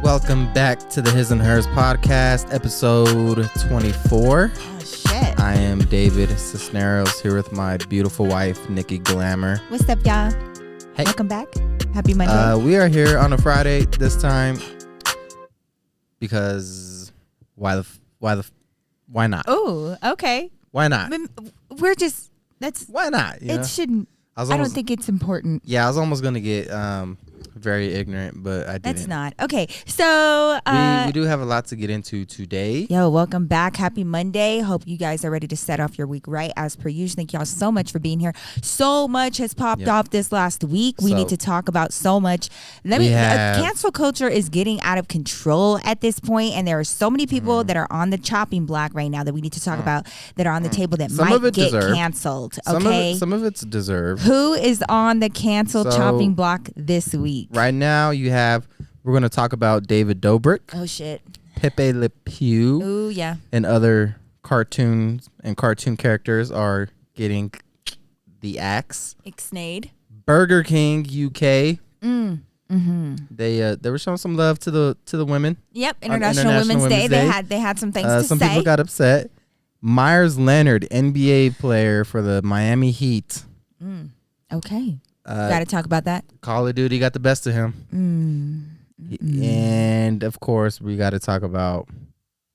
Welcome back to the His and Hers podcast, episode 24. Oh, shit. I am David Cisneros here with my beautiful wife, Nikki Glamour. What's up, y'all? Hey. Welcome back. Happy Monday. We are here on a Friday this time because why not? Oh, okay. Why not? We're just, Why not? You know? it shouldn't, I don't think it's important. Yeah, I was almost going to get very ignorant, but I didn't. That's not. Okay, so. We do have a lot to get into today. Yo, welcome back. Happy Monday. Hope you guys are ready to set off your week right as per usual. Thank y'all so much for being here. So much has popped off this last week. We need to talk about so much. Cancel culture is getting out of control at this point, and there are so many people that are on the chopping block right now that we need to talk about that are on the table that might get canceled. Okay, Some of it's deserved. Who is on the cancel chopping block this week? Right now, we're going to talk about David Dobrik. Oh, shit. Pepe Le Pew. Ooh, yeah. And other cartoons and cartoon characters are getting the axe. Ixnayed. Burger King UK. Mm-hmm. They were showing some love to the women. Yep, International Women's Day. They had some things to say. Some people got upset. Meyers Leonard, NBA player for the Miami Heat. Okay. Got to talk about that. Call of Duty got the best of him. And of course, we got to talk about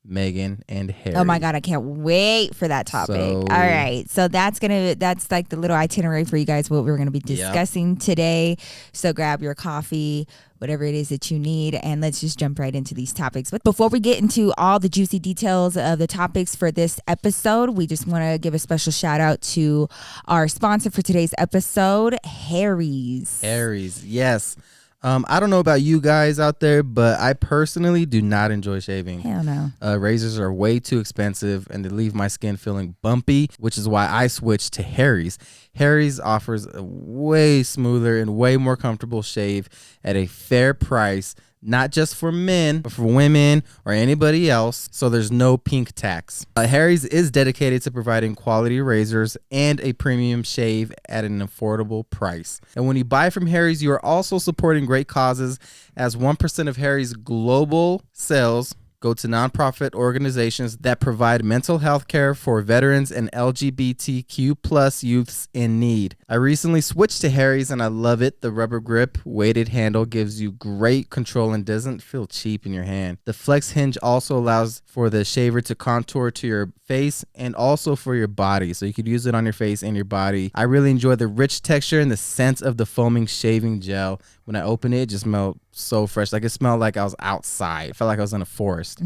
Meghan and Harry. Oh my God, I can't wait for that topic. All right. So that's like the little itinerary for you guys, what we're going to be discussing today. So grab your coffee, whatever it is that you need, and let's just jump right into these topics. But before we get into all the juicy details of the topics for this episode, we just want to give a special shout out to our sponsor for today's episode, Harry's. Harry's, yes. I don't know about you guys out there, but I personally do not enjoy shaving. Hell no. Razors are way too expensive and they leave my skin feeling bumpy, which is why I switched to Harry's. Harry's offers a way smoother and way more comfortable shave at a fair price, not just for men, but for women or anybody else, so there's no pink tax. Harry's is dedicated to providing quality razors and a premium shave at an affordable price. And when you buy from Harry's, you are also supporting great causes, as 1% of Harry's global sales go to nonprofit organizations that provide mental health care for veterans and LGBTQ plus youths in need. I recently switched to Harry's and I love it. The rubber grip weighted handle gives you great control and doesn't feel cheap in your hand. The flex hinge also allows for the shaver to contour to your face and also for your body, so you could use it on your face and your body. I really enjoy the rich texture and the scent of the foaming shaving gel. When I opened it, it just smelled so fresh. Like it smelled like I was outside. It felt like I was in a forest.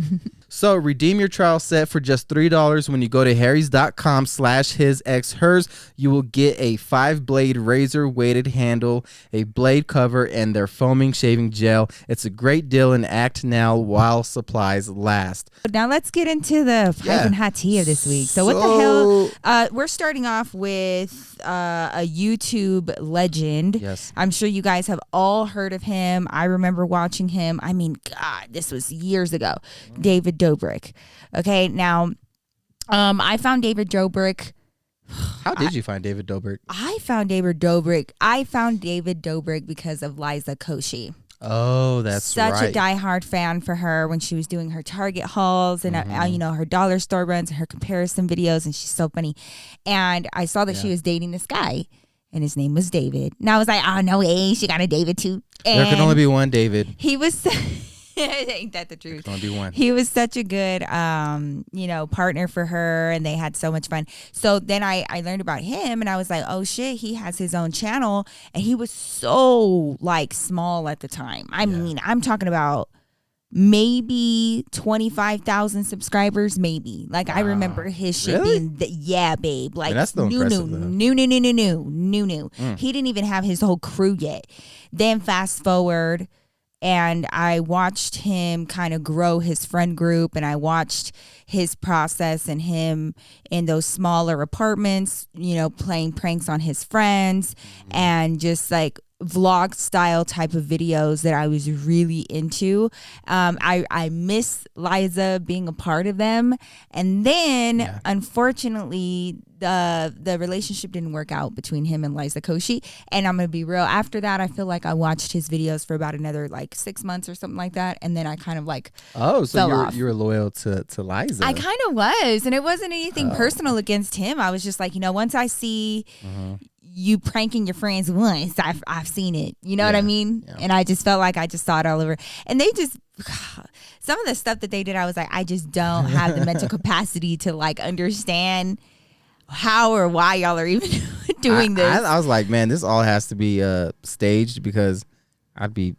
So redeem your trial set for just $3 when you go to harrys.com/hisxhers. You will get a 5-blade razor weighted handle, a blade cover, and their foaming shaving gel. It's a great deal and act now while supplies last. Now let's get into the piping hot tea of this week. So what the hell? We're starting off with a YouTube legend. Yes. I'm sure you guys have all heard of him. I remember watching him. I mean, God, this was years ago. David Dobrik. Okay, now I found David Dobrik. How did you find David Dobrik? I found David Dobrik because of Liza Koshy. Oh, that's right. Such a diehard fan for her when she was doing her Target hauls and her dollar store runs and her comparison videos, and she's so funny. And I saw that she was dating this guy, and his name was David. And I was like, oh, no way, she got a David too. And there can only be one David. He was... Ain't that the truth? There can only be one. He was such a good, partner for her, and they had so much fun. So then I learned about him, and I was like, oh shit, he has his own channel, and he was so like small at the time. I mean, I'm talking about maybe 25,000 subscribers, maybe. Like I remember his shit being, babe. Like that's still impressive, though. New. He didn't even have his whole crew yet. Then fast forward. And I watched him kind of grow his friend group, and I watched his process and him in those smaller apartments, playing pranks on his friends and just like vlog style type of videos that I was really into. I miss Liza being a part of them. And then, unfortunately, the relationship didn't work out between him and Liza Koshy. And I'm going to be real. After that, I feel like I watched his videos for about another like 6 months or something like that. And then I kind of like so you were loyal to Liza. I kind of was. And it wasn't anything personal against him. I was just like, once I see you pranking your friends once, I've seen it. You know what I mean? Yeah. And I just felt like I just saw it all over. And they just, some of the stuff that they did, I was like, I just don't have the mental capacity to like understand how or why y'all are even doing this. I was like, man, this all has to be staged, because I'd be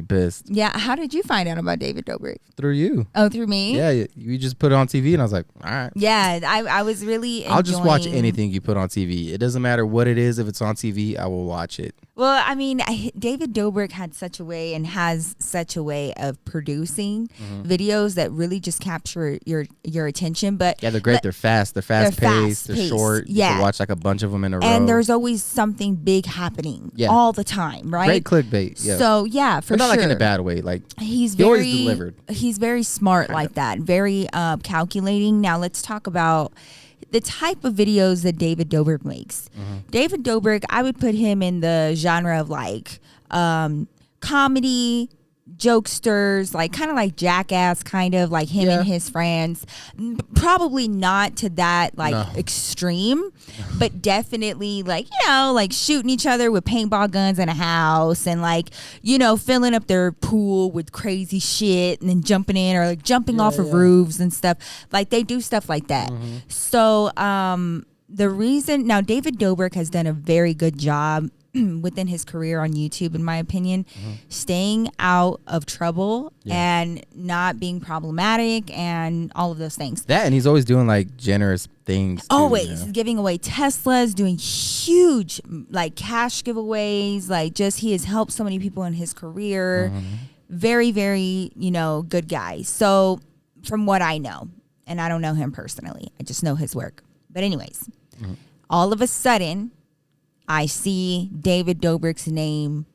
pissed. Yeah. How did you find out about David Dobrik? Through you. Oh, through me? Yeah, you just put it on TV, and I was like, all right. Yeah, I was really enjoying... I'll just watch anything you put on TV. It doesn't matter what it is. If it's on TV, I will watch it. Well, I mean, David Dobrik had such a way and has such a way of producing videos that really just capture your attention. But yeah, they're great. They're fast. They're fast-paced. They're short. Yeah. You can watch like a bunch of them in a row. And there's always something big happening all the time, right? Great clickbait. Yeah. So, yeah, for but not sure. like in a bad way. Like, he always delivered. He's very smart like that. Very calculating. Now, let's talk about the type of videos that David Dobrik makes. David Dobrik, I would put him in the genre of like comedy, jokesters, like kind of like Jackass, kind of like him and his friends. Probably not to that like extreme, but definitely like, like shooting each other with paintball guns in a house, and like, filling up their pool with crazy shit and then jumping in, or like jumping off of roofs and stuff. Like they do stuff like that. So the reason now David Dobrik has done a very good job within his career on YouTube, in my opinion, staying out of trouble and not being problematic and all of those things. That, and he's always doing like generous things. Always giving away Teslas, doing huge like cash giveaways. Like just he has helped so many people in his career. Very, very, good guy. So from what I know, and I don't know him personally, I just know his work. But anyways, all of a sudden, I see David Dobrik's name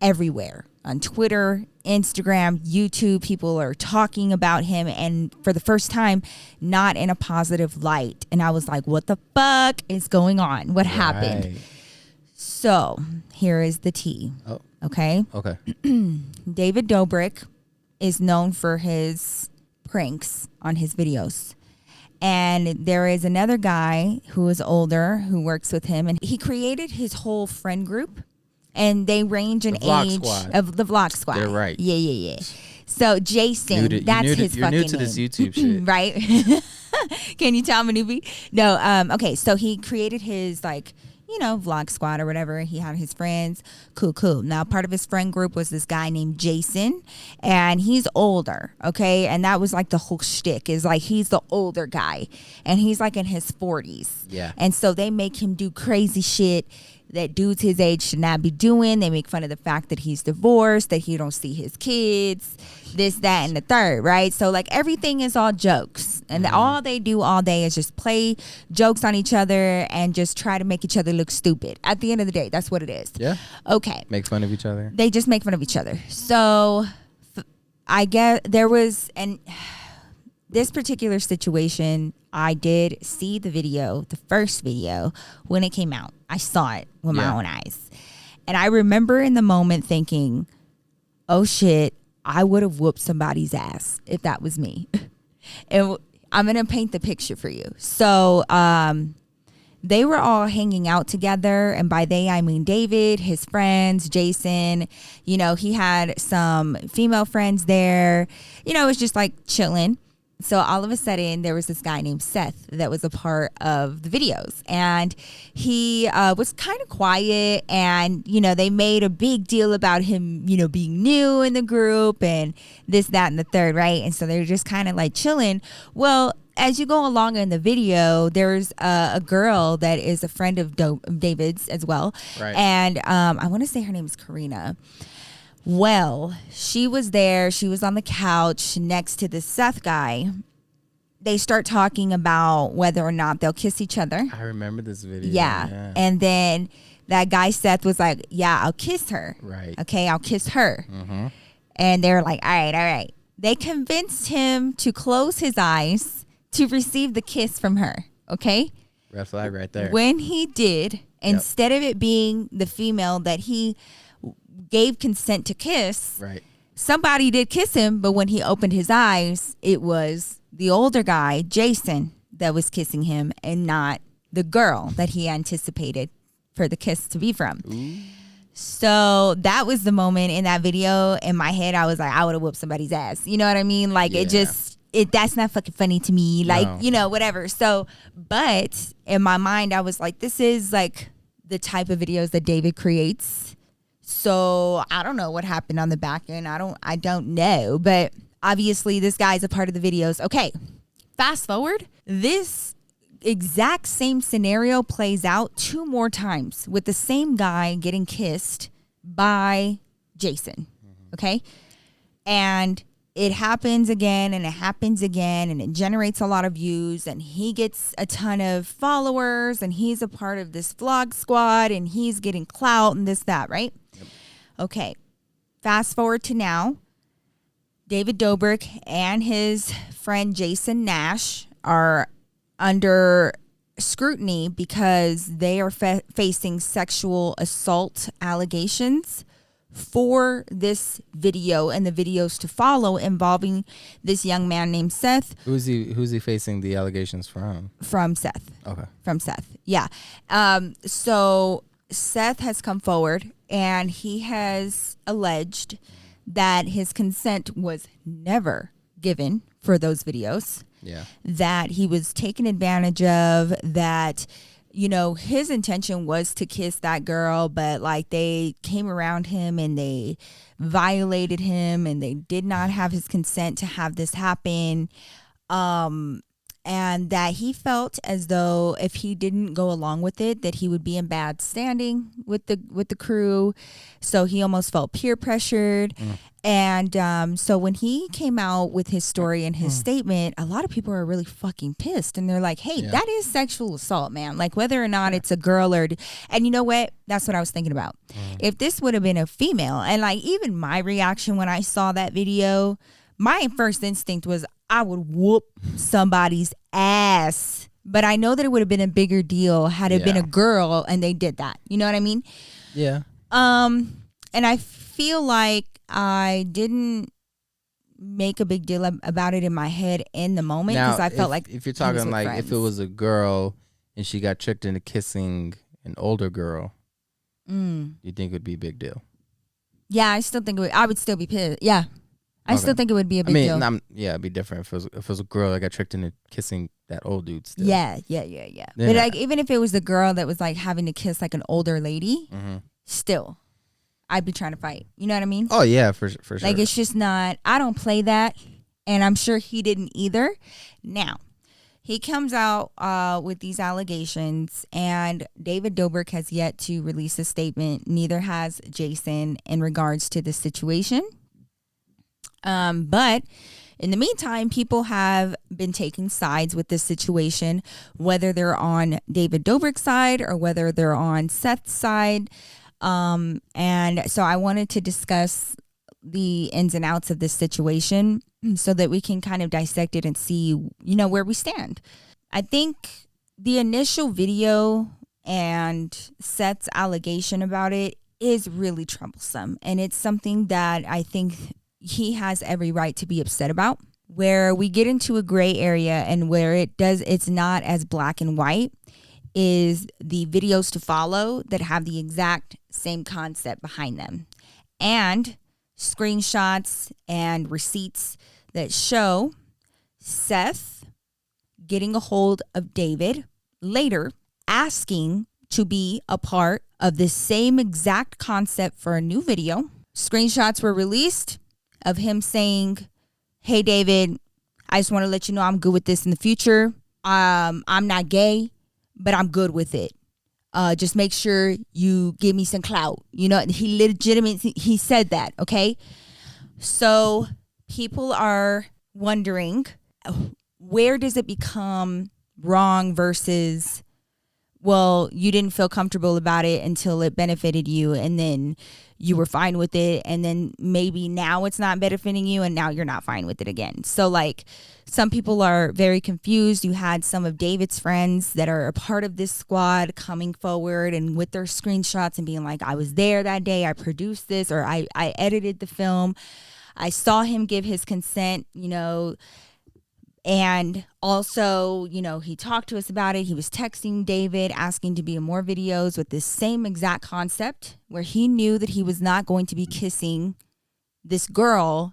everywhere on Twitter, Instagram, YouTube. People are talking about him, and for the first time, not in a positive light. And I was like, what the fuck is going on? What happened? So here is the tea. Oh. Okay. Okay. David Dobrik is known for his pranks on his videos. And there is another guy who is older who works with him, and he created his whole friend group, and they range in age of the Vlog Squad. They're right. Yeah. So Jason, that's his fucking name. You're new to this YouTube shit. Right? Can you tell I'm a newbie? No. Okay. So he created his like, Vlog Squad or whatever. He had his friends. Cool. Now, part of his friend group was this guy named Jason, and he's older, okay? And that was like the whole shtick, is like he's the older guy, and he's like in his 40s. Yeah. And so they make him do crazy shit that dudes his age should not be doing. They make fun of the fact that he's divorced, that he don't see his kids, this, that, and the third, right? So like everything is all jokes, and all they do all day is just play jokes on each other and just try to make each other look stupid. At the end of the day, that's what it is. Yeah. Okay. Make fun of each other. They just make fun of each other. So I guess there was, and this particular situation, I did see the video, the first video, when it came out. I saw it with my own eyes. And I remember in the moment thinking, oh shit, I would have whooped somebody's ass if that was me. And I'm going to paint the picture for you. So they were all hanging out together. And by they, I mean David, his friends, Jason. He had some female friends there. It was just like chilling. So all of a sudden, there was this guy named Seth that was a part of the videos. And he was kind of quiet. And, they made a big deal about him, being new in the group and this, that, and the third, right? And so they were just kind of like chilling. Well, as you go along in the video, there's a girl that is a friend of David's as well. Right. And I want to say her name is Karina. Well, she was there. She was on the couch next to the Seth guy. They start talking about whether or not they'll kiss each other. I remember this video. Yeah. And then that guy Seth was like, yeah, I'll kiss her. Right. Okay, I'll kiss her. Mm-hmm. And they're like, all right. They convinced him to close his eyes to receive the kiss from her. Okay. Red flag right there. When he did, instead of it being the female that he gave consent to kiss, right. Somebody did kiss him, but when he opened his eyes, it was the older guy, Jason, that was kissing him and not the girl that he anticipated for the kiss to be from. Ooh. So that was the moment in that video. In my head, I was like, I would have whooped somebody's ass. You know what I mean? Like, that's not fucking funny to me. Like, whatever. So, but in my mind, I was like, this is like the type of videos that David creates. So I don't know what happened on the back end. I don't know. But obviously, this guy's a part of the videos. Okay, fast forward. This exact same scenario plays out 2 more times with the same guy getting kissed by Jason. Okay. And it happens again and it happens again and it generates a lot of views and he gets a ton of followers and he's a part of this vlog squad and he's getting clout and this, that, right? Yep. Okay. Fast forward to now. David Dobrik and his friend Jason Nash are under scrutiny because they are facing sexual assault allegations for this video and the videos to follow involving this young man named Seth. Who's he facing the allegations from? From Seth. Okay. From Seth. Yeah. So Seth has come forward and he has alleged that his consent was never given for those videos. Yeah. That he was taken advantage of, that, his intention was to kiss that girl, but like they came around him and they violated him and they did not have his consent to have this happen. And that he felt as though if he didn't go along with it, that he would be in bad standing with the crew. So he almost felt peer pressured. And so when he came out with his story and his statement, a lot of people are really fucking pissed. And they're like, hey, that is sexual assault, man. Like whether or not it's a girl or... And you know what? That's what I was thinking about. If this would have been a female, and like even my reaction when I saw that video, my first instinct was I would whoop somebody's ass. But I know that it would have been a bigger deal had it been a girl and they did that. You know what I mean? Yeah. And I feel like I didn't make a big deal about it in my head in the moment because I felt like if you're talking like friends. If it was a girl and she got tricked into kissing an older girl, you think it would be a big deal? Yeah, I still think I would still be pissed. Yeah. I still think it would be a big deal. It'd be different if it was a girl that got tricked into kissing that old dude still. Yeah. But like even if it was the girl that was like having to kiss like an older lady, still, I'd be trying to fight. You know what I mean? Oh yeah, for sure. Like it's just not. I don't play that, and I'm sure he didn't either. Now, he comes out with these allegations, and David Dobrik has yet to release a statement. Neither has Jason in regards to the situation. But in the meantime, people have been taking sides with this situation, whether they're on David Dobrik's side or whether they're on Seth's side. And so I wanted to discuss the ins and outs of this situation so that we can kind of dissect it and see, where we stand. I think the initial video and Seth's allegation about it is really troublesome. And it's something that I think he has every right to be upset about. Where we get into a gray area and where it's not as black and white is the videos to follow that have the exact same concept behind them. And screenshots and receipts that show Seth getting a hold of David later, asking to be a part of the same exact concept for a new video. Screenshots were released of him saying, hey, David, I just want to let you know I'm good with this in the future. I'm not gay, but I'm good with it. Just make sure you give me some clout. He legitimately, he said that, okay? So people are wondering, where does it become wrong versus well, you didn't feel comfortable about it until it benefited you, and then you were fine with it, and then maybe now it's not benefiting you, and now you're not fine with it again. So like, some people are very confused. You had some of David's friends that are a part of this squad coming forward and with their screenshots and being like, I was there that day, I produced this, or I edited the film, I saw him give his consent, you know. And also, you know, he talked to us about it. He was texting David, asking to be in more videos with this same exact concept, where he knew that he was not going to be kissing this girl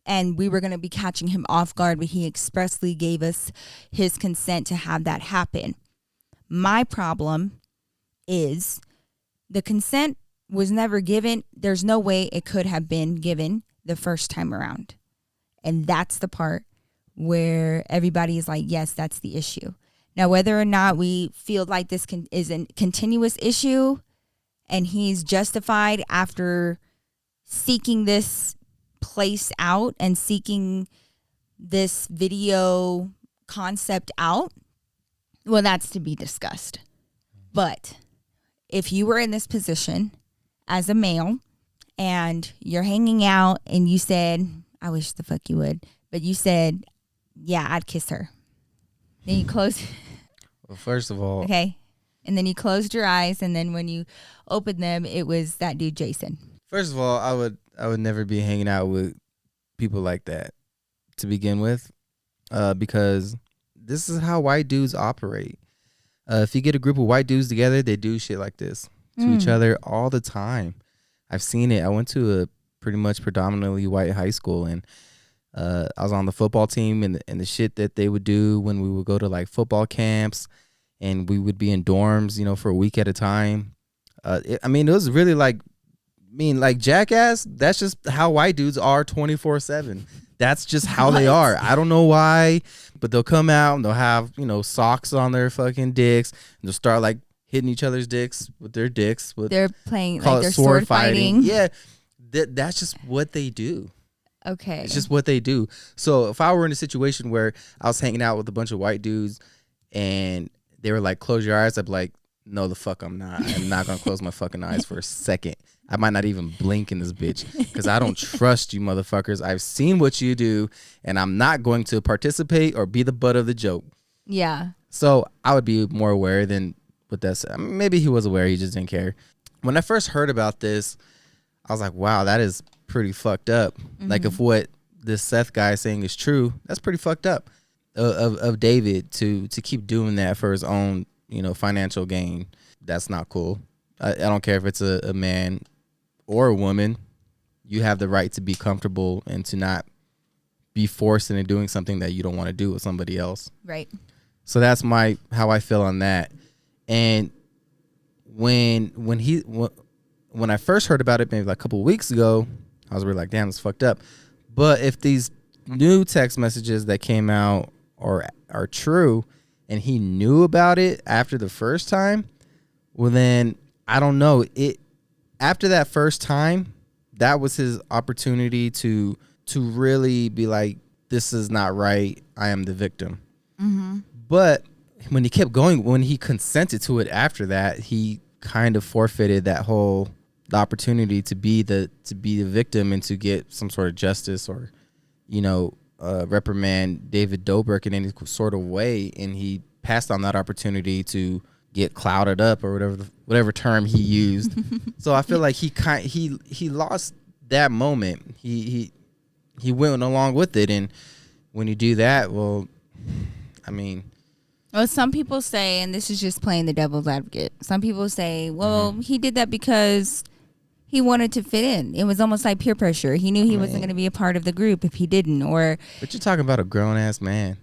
and we were going to be catching him off guard, but he expressly gave us his consent to have that happen. My problem is the consent was never given. There's no way it could have been given the first time around. And that's the part where everybody is like, yes, that's the issue. Now, whether or not we feel like this is a continuous issue and he's justified after seeking this place out and seeking this video concept out, well, that's to be discussed. But if you were in this position as a male and you're hanging out and you said, I wish the fuck you would, but you said, yeah, I'd kiss her. Then you close. Well, first of all. Okay. And then you closed your eyes, and then when you opened them, it was that dude, Jason. First of all, I would never be hanging out with people like that to begin with, because this is how white dudes operate. If you get a group of white dudes together, they do shit like this to each other all the time. I've seen it. I went to a pretty much predominantly white high school, and I was on the football team, and the shit that they would do when we would go to like football camps and we would be in dorms, you know, for a week at a time. It was really like Jackass. That's just how white dudes are 24/7. That's just how they are. I don't know why, but they'll come out and they'll have, you know, socks on their fucking dicks, and they'll start like hitting each other's dicks with their dicks. They're playing like they're sword fighting. Yeah, that's just what they do. Okay. It's just what they do. So if I were in a situation where I was hanging out with a bunch of white dudes and they were like, close your eyes, I'd be like, no, the fuck I'm not. I'm not going to close my fucking eyes for a second. I might not even blink in this bitch because I don't trust you motherfuckers. I've seen what you do, and I'm not going to participate or be the butt of the joke. Yeah. So I would be more aware than what that's. I mean, maybe he was aware. He just didn't care. When I first heard about this, I was like, wow, that is pretty fucked up. Mm-hmm. Like, if what this Seth guy is saying is true, that's pretty fucked up of David to keep doing that for his own, you know, financial gain. That's not cool. I don't care if it's a man or a woman. You have the right to be comfortable and to not be forced into doing something that you don't want to do with somebody else. Right. So that's how I feel on that. And when I first heard about it, maybe like a couple of weeks ago, I was really like, damn, it's fucked up. But if these new text messages that came out are true, and he knew about it after the first time, well then I don't know. After that first time, that was his opportunity to really be like, this is not right. I am the victim. Mm-hmm. But when he kept going, when he consented to it after that, he kind of forfeited the opportunity to be the victim and to get some sort of justice or, you know, reprimand David Dobrik in any sort of way, and he passed on that opportunity to get clouded up or whatever term he used. So I feel like he lost that moment. He went along with it, and when you do that, well, I mean. Well, some people say, and this is just playing the devil's advocate, some people say, well, he did that because he wanted to fit in. It was almost like peer pressure. He knew he wasn't going to be a part of the group if he didn't. But you're talking about a grown-ass man.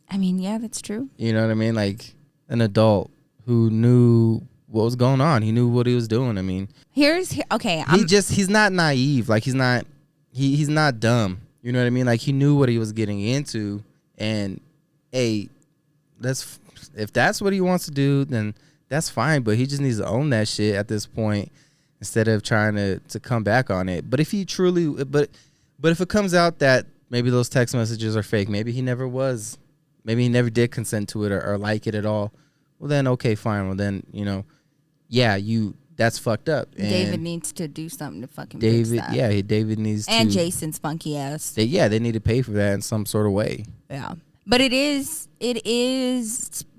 I mean, yeah, that's true. You know what I mean? Like an adult who knew what was going on. He knew what he was doing. I mean, okay. He's not naive. Like he's not dumb. You know what I mean? Like he knew what he was getting into, and hey, if that's what he wants to do, then that's fine. But he just needs to own that shit at this point instead of trying to come back on it. But if he truly, but if it comes out that maybe those text messages are fake, maybe he never did consent to it or like it at all. well then okay, fine. Well then, yeah, that's fucked up. And David needs to do something to fucking fix that. Yeah, David needs to. And Jason's funky ass. They need to pay for that in some sort of way. Yeah. But it is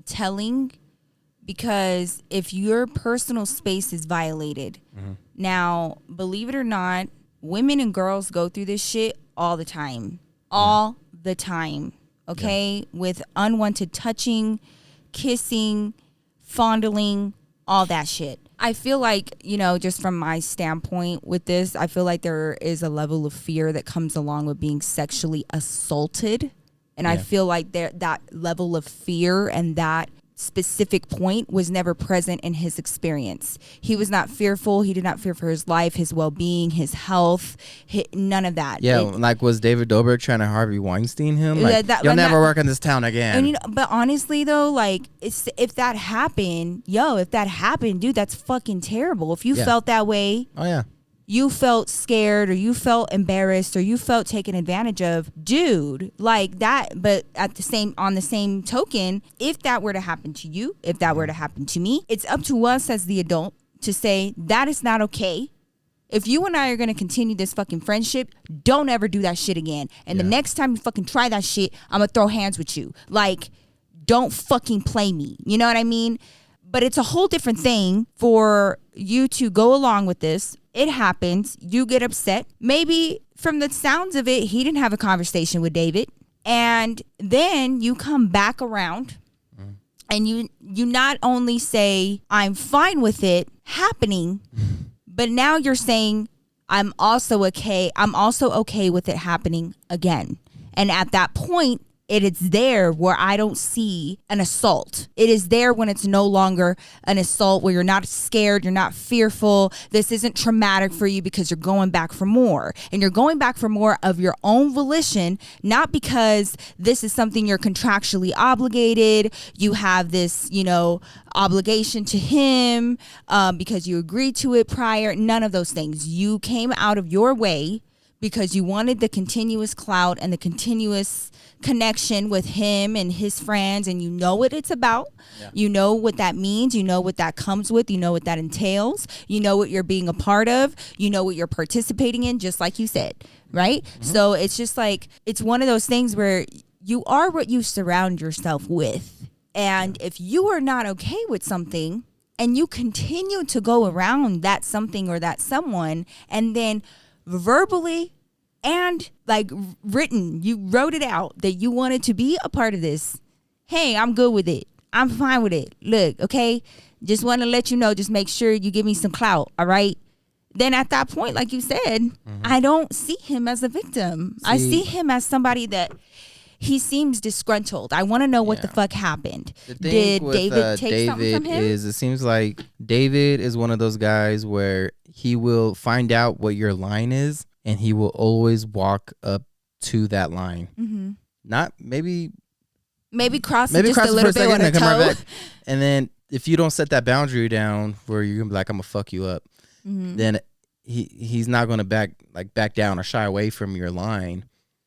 telling, because if your personal space is violated, now, believe it or not, women and girls go through this shit all the time. All the time. Okay? With unwanted touching, kissing, fondling, all that shit. I feel like, just from my standpoint with this, I feel like there is a level of fear that comes along with being sexually assaulted. And I feel like that level of fear and that specific point was never present in his experience. He was not fearful. He did not fear for his life, his well-being, his health, none of that. Yeah, was David Dobrik trying to Harvey Weinstein him? You'll never work in this town again. And but honestly though, if that happened, dude, that's fucking terrible. If you felt that way, oh yeah, you felt scared or you felt embarrassed or you felt taken advantage of, dude, like that. But on the same token, if that were to happen to you, if that were to happen to me, it's up to us as the adult to say that is not okay. If you and I are going to continue this fucking friendship, don't ever do that shit again. And the next time you fucking try that shit, I'm going to throw hands with you. Like, don't fucking play me. You know what I mean? But it's a whole different thing for you to go along with this. It happens. You get upset. Maybe from the sounds of it, he didn't have a conversation with David. And then you come back around and you not only say, I'm fine with it happening, but now you're saying, I'm also okay with it happening again. And at that point, it is there where I don't see an assault. It is there when it's no longer an assault, where you're not scared, you're not fearful. This isn't traumatic for you because you're going back for more. And you're going back for more of your own volition, not because this is something you're contractually obligated. You have this, obligation to him because you agreed to it prior. None of those things. You came out of your way because you wanted the continuous clout and the continuous connection with him and his friends, and you know what it's about. You know what that means. You know what that comes with. You know what that entails. You know what you're being a part of. You know what you're participating in, just like you said, right? So it's just like, it's one of those things where you are what you surround yourself with. And if you are not okay with something and you continue to go around that something or that someone, and then verbally and written, you wrote it out that you wanted to be a part of this. Hey, I'm good with it. I'm fine with it. Look, okay, just want to let you know, just make sure you give me some clout, all right? Then at that point, like you said, I don't see him as a victim. I see him as somebody that he seems disgruntled. I want to know what the fuck happened. Did David take something from him? It seems like David is one of those guys where he will find out what your line is, and he will always walk up to that line. Not maybe cross it just a little bit with a toe. Right back. And then if you don't set that boundary down where you're gonna be like, I'm gonna fuck you up, then he's not gonna back down or shy away from your line.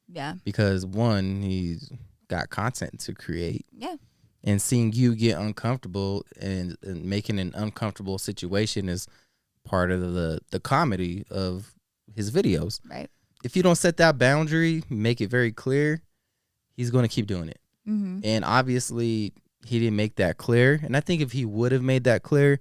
Yeah. Because one, he's got content to create. Yeah. And seeing you get uncomfortable and making an uncomfortable situation is part of the comedy of his videos. Right. If you don't set that boundary, make it very clear, he's going to keep doing it. And obviously, he didn't make that clear. And I think if he would have made that clear,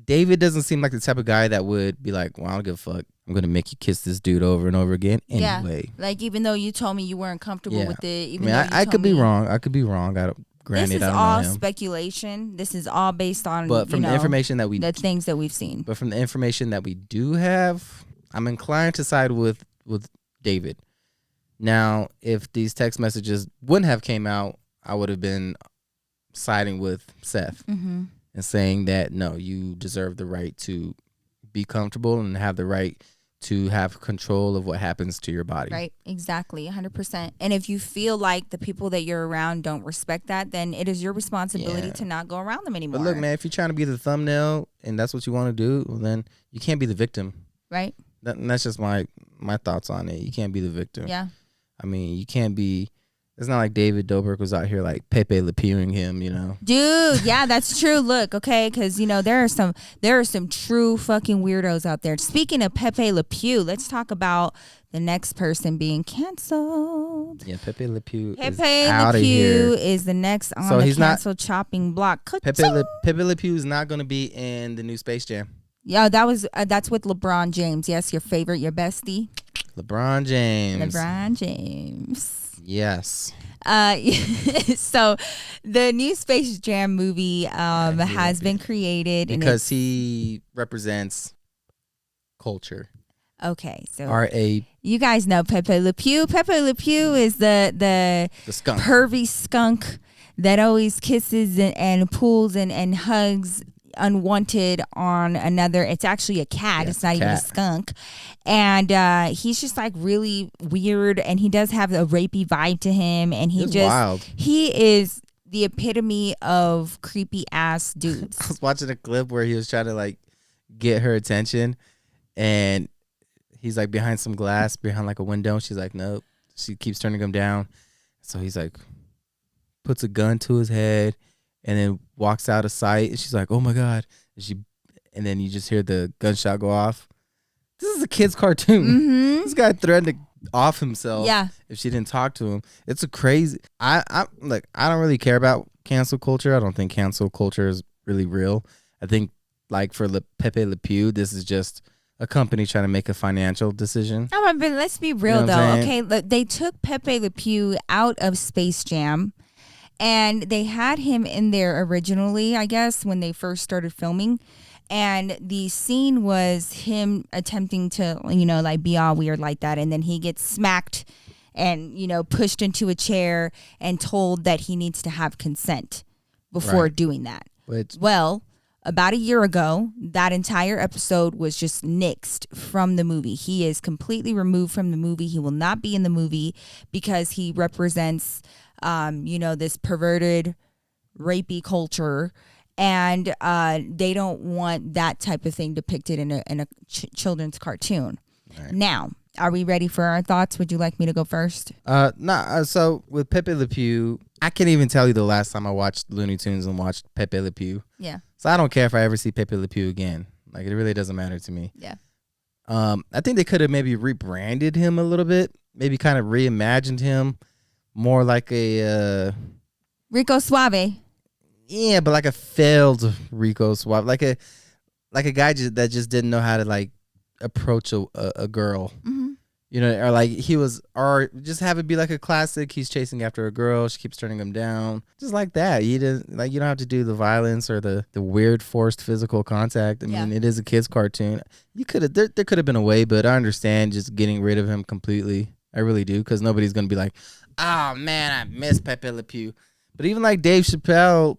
David doesn't seem like the type of guy that would be like, well, I don't give a fuck. I'm going to make you kiss this dude over and over again anyway. Yeah. Even though you told me you weren't comfortable with it. I could be wrong. I could be wrong. This is all speculation. This is all based on, but from the information that the things that we've seen. But from the information that we do have, I'm inclined to side with David. Now, if these text messages wouldn't have came out, I would have been siding with Seth and saying that, no, you deserve the right to be comfortable and have the right to have control of what happens to your body. Right, exactly, 100%. And if you feel like the people that you're around don't respect that, then it is your responsibility to not go around them anymore. But look, man, if you're trying to be the thumbnail and that's what you want to do, well, then you can't be the victim. Right. That's just my thoughts on it. You can't be the victim. Yeah. I mean, you can't be It's not like David Dobrik was out here like Pepe Le Pewing him, you know. Dude, yeah, that's true. Look, okay, because you know there are some true fucking weirdos out there. Speaking of Pepe Le Pew, let's talk about the next person being canceled. Yeah, Pepe Le Pew Pepe is Le out of here. Pew is the next on the cancel chopping block. Pepe Le Pew is not going to be in the new Space Jam. Yeah, that's with LeBron James. Yes, your favorite, your bestie. LeBron James. Yes. So the new Space Jam movie has been created because he represents culture. Okay, so R.A. You guys know Pepe Le Pew. Pepe Le Pew is the skunk. Pervy skunk that always kisses and pulls and hugs unwanted on another. It's actually a cat. It's not even a skunk. And he's just like really weird, and he does have a rapey vibe to him, and he is the epitome of creepy ass dudes. I was watching a clip where he was trying to like get her attention, and he's like behind some glass, behind like a window. She's like, nope. She keeps turning him down. So he's like, puts a gun to his head and then walks out of sight. And she's like, oh my God. And then you just hear the gunshot go off. This is a kid's cartoon. Mm-hmm. This guy threatened to off himself if she didn't talk to him. It's a crazy. I don't really care about cancel culture. I don't think cancel culture is really real. I think like for Pepe Le Pew, this is just a company trying to make a financial decision. Oh, but let's be real though. Okay, look, they took Pepe Le Pew out of Space Jam, and they had him in there originally, I guess, when they first started filming. And the scene was him attempting to, like be all weird like that, and then he gets smacked and pushed into a chair and told that he needs to have consent before doing that. About a year ago, that entire episode was just nixed from the movie. He is completely removed from the movie. He will not be in the movie because he represents, this perverted, rapey culture. And they don't want that type of thing depicted in a children's cartoon. Right. Now, are we ready for our thoughts? Would you like me to go first? So with Pepe Le Pew, I can't even tell you the last time I watched Looney Tunes and watched Pepe Le Pew. Yeah. So I don't care if I ever see Pepe Le Pew again. Like, it really doesn't matter to me. Yeah. I think they could have maybe rebranded him a little bit. Maybe kind of reimagined him more like a Rico Suave. Yeah, but like a failed Rico Suave, like a guy that just didn't know how to like approach a girl. Mm-hmm. Or like or just have it be like a classic. He's chasing after a girl. She keeps turning him down. Just like that. You don't have to do the violence or the weird forced physical contact. I mean, it is a kid's cartoon. You could have, there could have been a way, but I understand just getting rid of him completely. I really do. Cause nobody's going to be like, oh man, I miss Pepe Le Pew. But even like Dave Chappelle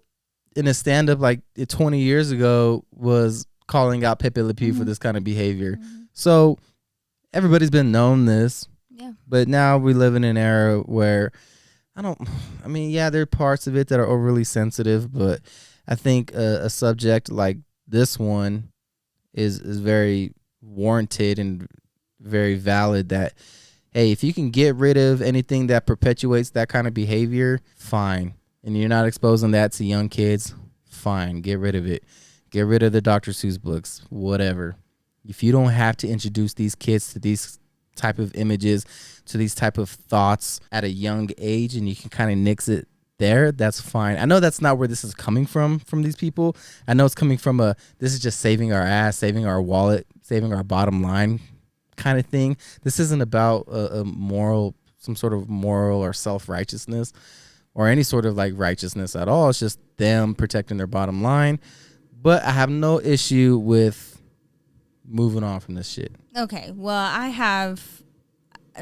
in a stand up like 20 years ago was calling out Pepe Le Pew for this kind of behavior. Mm-hmm. So everybody's been known this, but now we live in an era where there are parts of it that are overly sensitive, but I think a subject like this one is very warranted and very valid that, hey, if you can get rid of anything that perpetuates that kind of behavior, fine. And you're not exposing that to young kids, fine, get rid of it. Get rid of the Dr. Seuss books, whatever. If you don't have to introduce these kids to these type of images, to these type of thoughts at a young age, and you can kind of nix it there, that's fine. I know that's not where this is coming from these people. I know it's coming from this is just saving our ass, saving our wallet, saving our bottom line kind of thing. This isn't about some sort of moral or self-righteousness or any sort of like righteousness at all. It's just them protecting their bottom line. But I have no issue with moving on from this shit. Okay, well, I have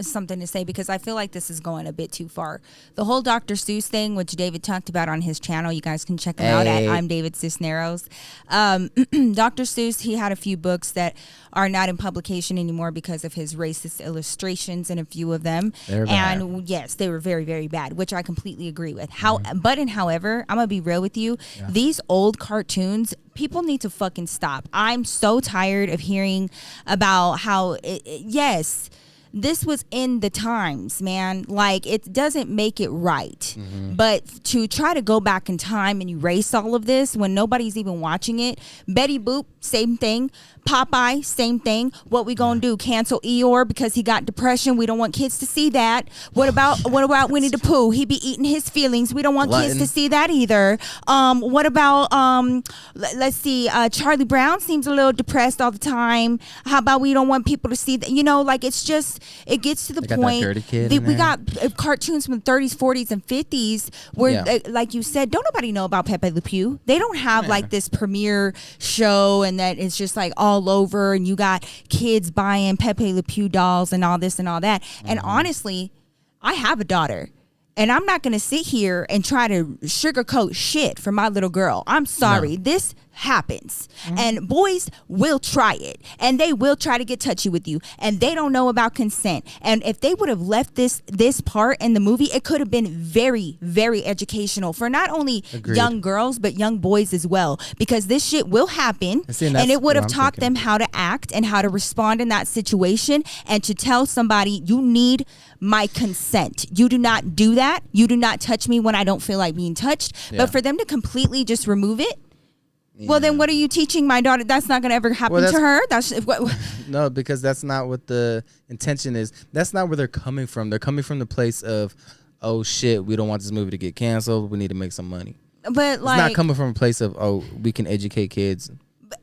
something to say because I feel like this is going a bit too far. The whole Dr. Seuss thing, which David talked about on his channel, you guys can check him out at I'm David Cisneros. Dr. Seuss, he had a few books that are not in publication anymore because of his racist illustrations in a few of them. And yes, they were very, very bad, which I completely agree with. However, I'm gonna be real with you. Yeah. These old cartoons, people need to fucking stop. I'm so tired of hearing about how this was in the times, man. Like, it doesn't make it right. But to try to go back in time and erase all of this when nobody's even watching it. Betty Boop, same thing. Popeye, same thing. What we gonna do? Cancel Eeyore because he got depression? We don't want kids to see that. What about Winnie the Pooh? He be eating his feelings. We don't want kids to see that either. What about let's see, Charlie Brown seems a little depressed all the time. How about we don't want people to see that? You know, like, it's just, it gets to the point. We got cartoons from the 30s, 40s, and 50s where, like you said, don't nobody know about Pepe Le Pew. They don't have like this premiere show and that it's just like all over, and you got kids buying Pepe Le Pew dolls and all this and all that. And honestly, I have a daughter. And I'm not going to sit here and try to sugarcoat shit for my little girl. I'm sorry. No. This happens. And boys will try it. And they will try to get touchy with you. And they don't know about consent. And if they would have left this part in the movie, it could have been very, very educational for not only young girls, but young boys as well. Because this shit will happen. And it would have taught them how to act and how to respond in that situation. And to tell somebody, you need my consent. You do not do that. You do not touch me when I don't feel like being touched. But for them to completely just remove it, well, then what are you teaching my daughter? That's not going to ever happen to her. No, because that's not what the intention is. That's not where they're coming from. They're coming from the place of, oh shit, we don't want this movie to get canceled. We need to make some money. But like, it's not coming from a place of, oh, we can educate kids.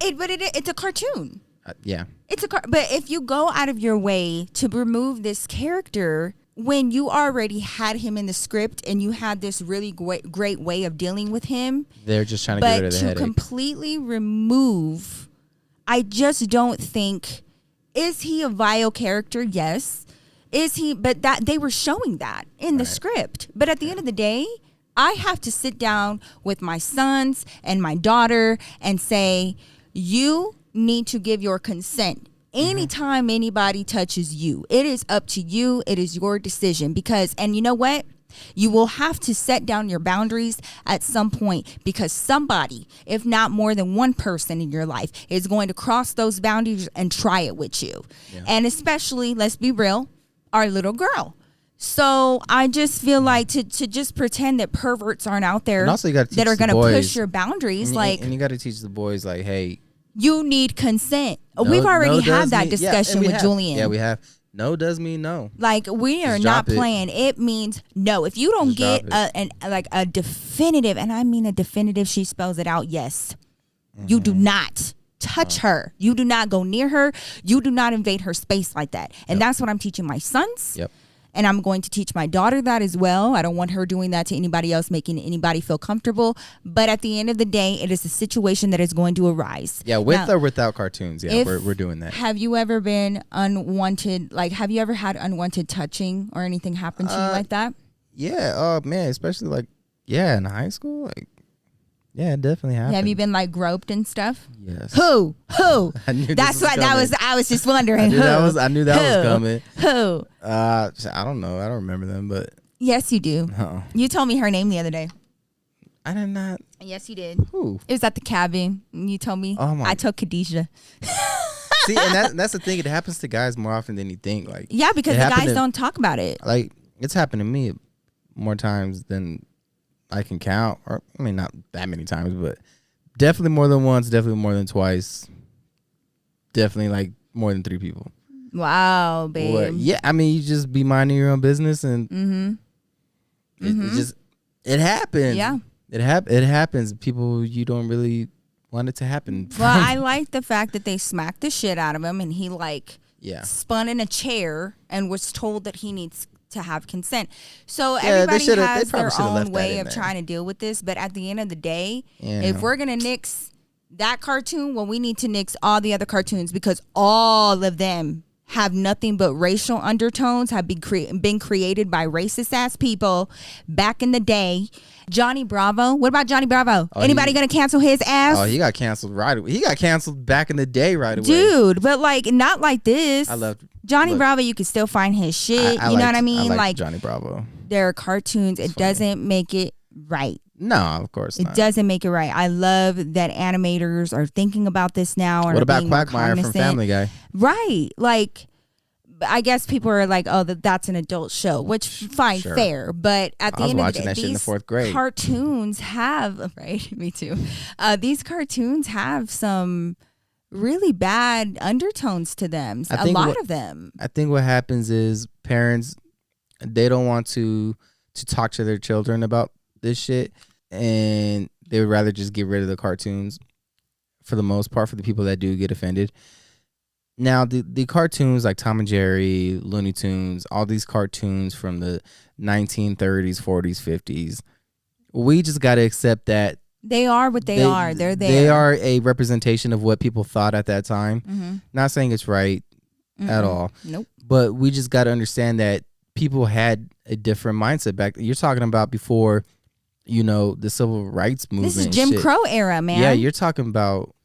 It's a cartoon. Yeah. But if you go out of your way to remove this character when you already had him in the script and you had this really great way of dealing with him, they're just trying to get rid of the headache. But to completely remove, I just don't think, is he a vile character? Yes. Is he? But that they were showing that in the script. But at the end of the day, I have to sit down with my sons and my daughter and say, you need to give your consent. Anytime anybody touches you, it is up to you. It is your decision. Because, and you know what? You will have to set down your boundaries at some point, because somebody, if not more than one person in your life, is going to cross those boundaries and try it with you. Yeah. And especially, let's be real, our little girl. So I just feel like to just pretend that perverts aren't out there that are going to push your boundaries. And you got to teach the boys, like, hey, you need consent. We've already had that discussion with Julian. Yeah, we have. No does mean no. Like, we are not playing. It means no. If you don't get a definitive, and I mean a definitive, she spells it out, yes. You do not touch her. You do not go near her. You do not invade her space like that. And that's what I'm teaching my sons. Yep. And I'm going to teach my daughter that as well. I don't want her doing that to anybody else, making anybody feel comfortable. But at the end of the day, it is a situation that is going to arise. Yeah, with or without cartoons. Yeah, we're doing that. Have you ever been unwanted? Like, have you ever had unwanted touching or anything happen to you like that? Yeah. Oh, man. Especially like, in high school. Like, yeah, it definitely happened. Have you been like groped and stuff? Yes. Who? That's what that was. I was just wondering. I knew that was coming. Who? I don't know. I don't remember them, but yes, you do. Uh-oh. You told me her name the other day. I did not. Yes, you did. Who? It was at the cabin. You told me. Oh my! I told Khadijah. See, and that's the thing. It happens to guys more often than you think. Like, yeah, because the guys don't talk about it. Like, it's happened to me more times than I can count, or I mean, not that many times, but definitely more than once, definitely more than twice, definitely like more than 3 people. Wow, babe. Or, yeah, I mean, you just be minding your own business, and it happens. Yeah, it happens. People you don't really want it to happen. Well, I like the fact that they smacked the shit out of him, and he spun in a chair and was told that he needs to have consent. So everybody has their own way of trying to deal with this. But at the end of the day, if we're going to nix that cartoon, well, we need to nix all the other cartoons, because all of them have nothing but racial undertones, have been created by racist ass people back in the day. Johnny Bravo. What about Johnny Bravo? Anybody going to cancel his ass? Oh, he got canceled right away. He got canceled back in the day right away. Dude, but like not like this. I loved Johnny Bravo. You can still find his shit. You know what I mean? I like Johnny Bravo. There are cartoons. It doesn't make it right. No, of course not. It doesn't make it right. I love that animators are thinking about this now. What about Quagmire from Family Guy? Right. Like, I guess people are like, oh, that's an adult show, which fine, fair. But at the end of the day, that shit in the 4th grade. Cartoons have, right? Me too. These cartoons have some really bad undertones to them. A lot of them. I think what happens is parents, they don't want to talk to their children about this shit, and they would rather just get rid of the cartoons for the most part for the people that do get offended. Now, the cartoons like Tom and Jerry, Looney Tunes, all these cartoons from the 1930s, 40s, 50s, we just got to accept that they are what they are. They're there. They are a representation of what people thought at that time. Mm-hmm. Not saying it's right at all. Nope. But we just got to understand that people had a different mindset back. You're talking about before, the civil rights movement. This is Jim Crow era, man. Yeah, you're talking about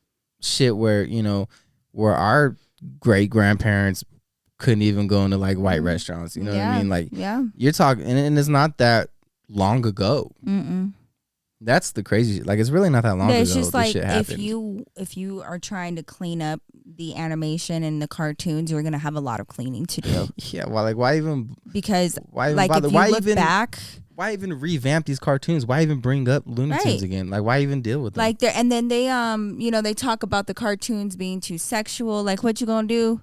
shit where, where our great grandparents couldn't even go into like white restaurants. You know what I mean? Like, you're talking, and it's not that long ago. That's the crazy. Like, it's really not that long ago. It's just like shit if you are trying to clean up the animation and the cartoons, you're gonna have a lot of cleaning to do. Yeah, well, like why even? Because why like bother? if you look back, why even revamp these cartoons? Why even bring up Looney Tunes again? Like, why even deal with them? Like, and then they they talk about the cartoons being too sexual. Like, what you gonna do?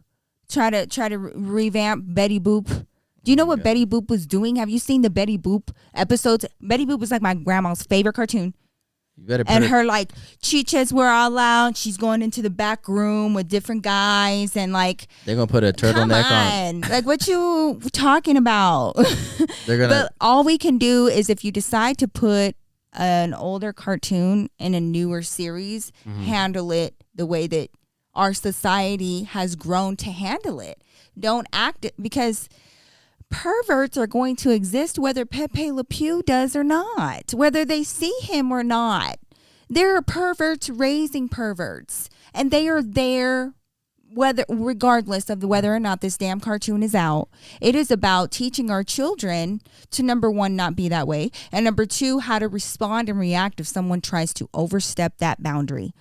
Try to revamp Betty Boop. Do you know what Betty Boop was doing? Have you seen the Betty Boop episodes? Betty Boop was like my grandma's favorite cartoon. And her like chiches were all out. She's going into the back room with different guys, and like they're gonna put a turtleneck on. Like, what you talking about? But all we can do is if you decide to put an older cartoon in a newer series, handle it the way that our society has grown to handle it. Don't act it, because perverts are going to exist whether Pepe Le Pew does or not, whether they see him or not. There are perverts raising perverts, and they are there regardless of whether or not this damn cartoon is out. It is about teaching our children to, number one, not be that way, and number two, how to respond and react if someone tries to overstep that boundary.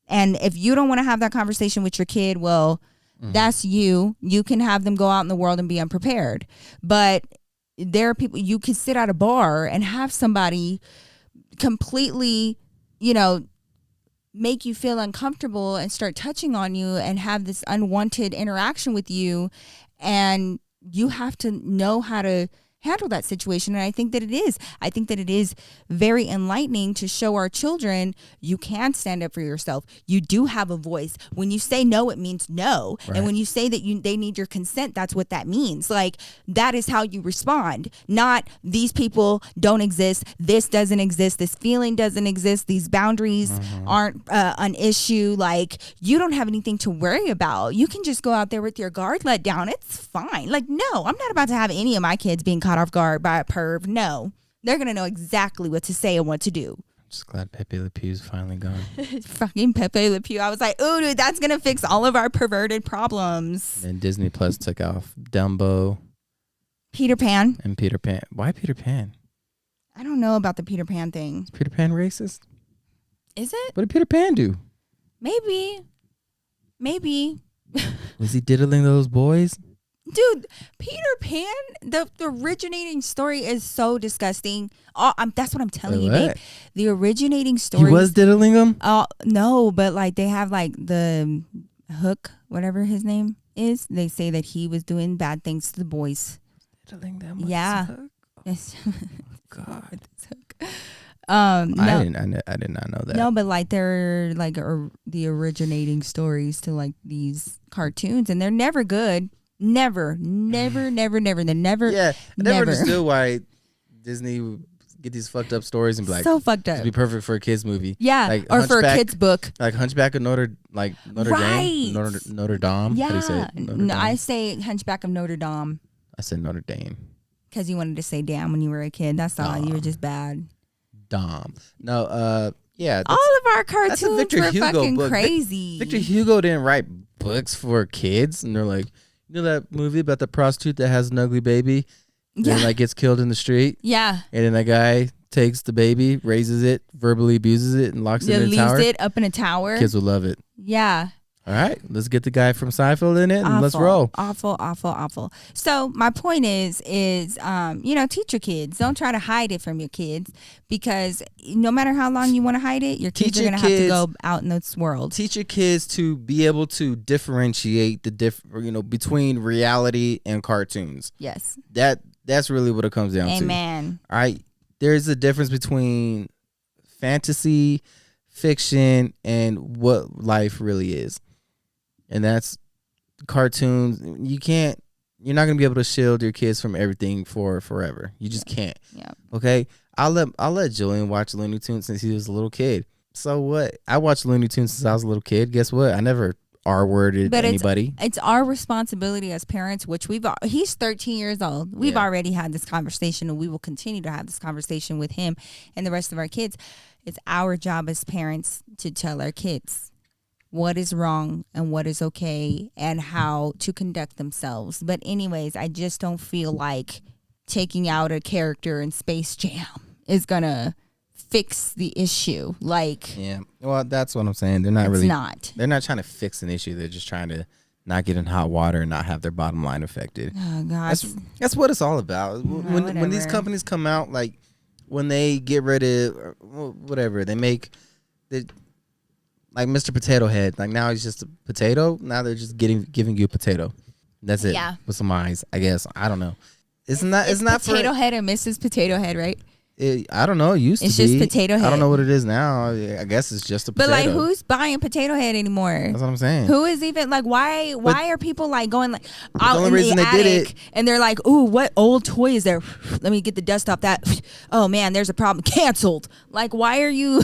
And if you don't want to have that conversation with your kid, well, that's you. You can have them go out in the world and be unprepared. But there are people, you can sit at a bar and have somebody completely, make you feel uncomfortable and start touching on you and have this unwanted interaction with you. And you have to know how to handle that situation. And I think that it is very enlightening to show our children you can stand up for yourself. You do have a voice. When you say no, it means no. Right. And when you say that they need your consent, that's what that means. Like, that is how you respond. Not these people don't exist. This doesn't exist. This feeling doesn't exist. These boundaries aren't an issue. Like, you don't have anything to worry about. You can just go out there with your guard let down. It's fine. Like, no, I'm not about to have any of my kids being caught off guard by a perv. No, they're gonna know exactly what to say and what to do. I'm just glad Pepe Le Pew's finally gone. Fucking Pepe Le Pew. I was like, ooh, dude, that's gonna fix all of our perverted problems. And Disney Plus took off Dumbo, Peter Pan. Why Peter Pan? I don't know about the Peter Pan thing. Is Peter Pan racist? Is it? What did Peter Pan do? Maybe. Was he diddling those boys? Dude, Peter Pan, the originating story is so disgusting. That's what I'm telling you, babe. The originating story. He was diddling them? No, but like they have like the Hook, whatever his name is. They say that he was doing bad things to the boys. Diddling them? Yeah. Yes. God. No. I did not know that. No, but like they're like the originating stories to like these cartoons, and they're never good. Never. They're never. Yeah, I never understood why Disney would get these fucked up stories and be like, so fucked up. To be perfect for a kid's movie. Yeah, like or for a kid's book. Like Hunchback of Notre Dame. Notre Dame. Yeah. How do you say it? No, I say Hunchback of Notre Dame. I said Notre Dame. Because you wanted to say damn when you were a kid. That's all. You were just bad. Dom. No, yeah. All of our cartoons were fucking book. crazy. Victor Hugo didn't write books for kids, and they're like, you know that movie about the prostitute that has an ugly baby? Yeah. And like gets killed in the street? Yeah. And then that guy takes the baby, raises it, verbally abuses it, and locks it in a tower? Leaves it up in a tower. Kids will love it. Yeah. All right, let's get the guy from Seinfeld in it and awful, let's roll. Awful. So my point is, teach your kids. Don't try to hide it from your kids, because no matter how long you want to hide it, your kids are going to have to go out in this world. Teach your kids to be able to differentiate between reality and cartoons. Yes. That's really what it comes down to. Amen. All right. There's a difference between fantasy, fiction, and what life really is. And that's cartoons. You're not gonna be able to shield your kids from everything for forever. You just can't. Yeah. Okay. I'll let Julian watch Looney Tunes since he was a little kid. So what? I watched Looney Tunes since I was a little kid. Guess what? I never R-worded anybody. It's our responsibility as parents, which he's 13 years old. We've already had this conversation, and we will continue to have this conversation with him and the rest of our kids. It's our job as parents to tell our kids what is wrong and what is okay and how to conduct themselves. But anyways, I just don't feel like taking out a character in Space Jam is gonna fix the issue. Well, that's what I'm saying. They're not trying to fix an issue. They're just trying to not get in hot water and not have their bottom line affected. Oh gosh, that's what it's all about. When these companies come out, like when they get rid of whatever they make, like Mr. Potato Head, like now he's just a potato. Now they're just giving you a potato. That's it. Yeah. With some eyes, I guess. I don't know. It's not Potato Head and Mrs. Potato Head, right? I don't know. It used to be. It's just Potato Head. I don't know what it is now. I guess it's just a potato. But like, who's buying Potato Head anymore? That's what I'm saying. Who is even like? Why are people like going like out in the attic and they're like, "Ooh, what old toy is there? Let me get the dust off that. Oh man, there's a problem. Canceled." Like, why are you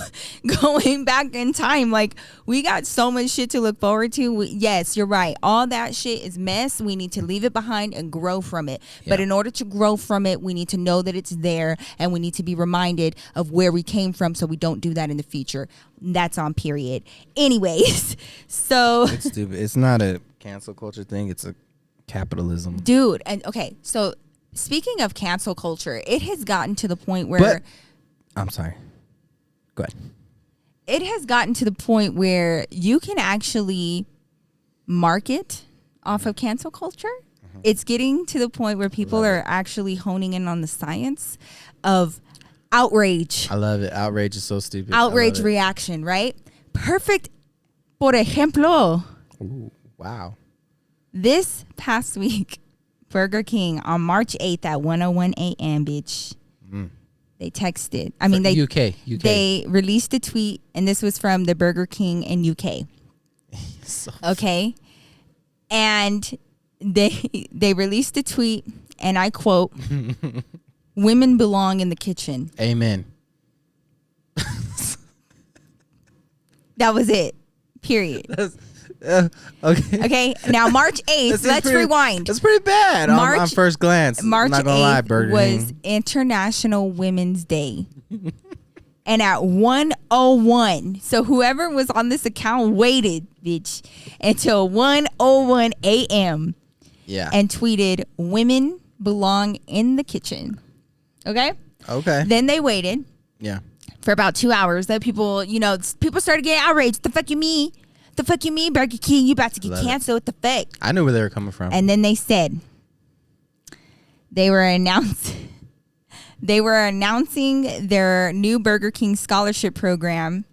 going back in time? Like, we got so much shit to look forward to. Yes, you're right. All that shit is mess. We need to leave it behind and grow from it. Yeah. But in order to grow from it, we need to know that it's there, and we need to be reminded of where we came from so we don't do that in the future. That's on period. Anyways, so it's stupid. It's not a cancel culture thing. It's a capitalism. Dude, and okay, so speaking of cancel culture, it has gotten to the point where I'm sorry. Go ahead. It has gotten to the point where you can actually market off of cancel culture. Mm-hmm. It's getting to the point where people are actually honing in on the science of outrage. I love it. Outrage is so stupid. Outrage reaction, right? Perfect. Por ejemplo. Ooh, wow. This past week, Burger King on March 8th at 1:01 a.m., bitch. They texted. UK. They released a tweet, and this was from the Burger King in UK. Okay. And they released a tweet, and I quote, "Women belong in the kitchen." Amen. That was it. Period. Okay. Now, March 8th, let's rewind. That's pretty bad on first glance. March not gonna 8th lie, Burger was King. International Women's Day. And at 1:01, so whoever was on this account waited, bitch, until 1:01 a.m. Yeah. And tweeted, "Women belong in the kitchen." Okay. Then they waited. Yeah. For about 2 hours. That people started getting outraged. The fuck you mean? The fuck you mean, Burger King? You about to get canceled? What the fuck? I knew where they were coming from. And then they said they were announcing their new Burger King scholarship program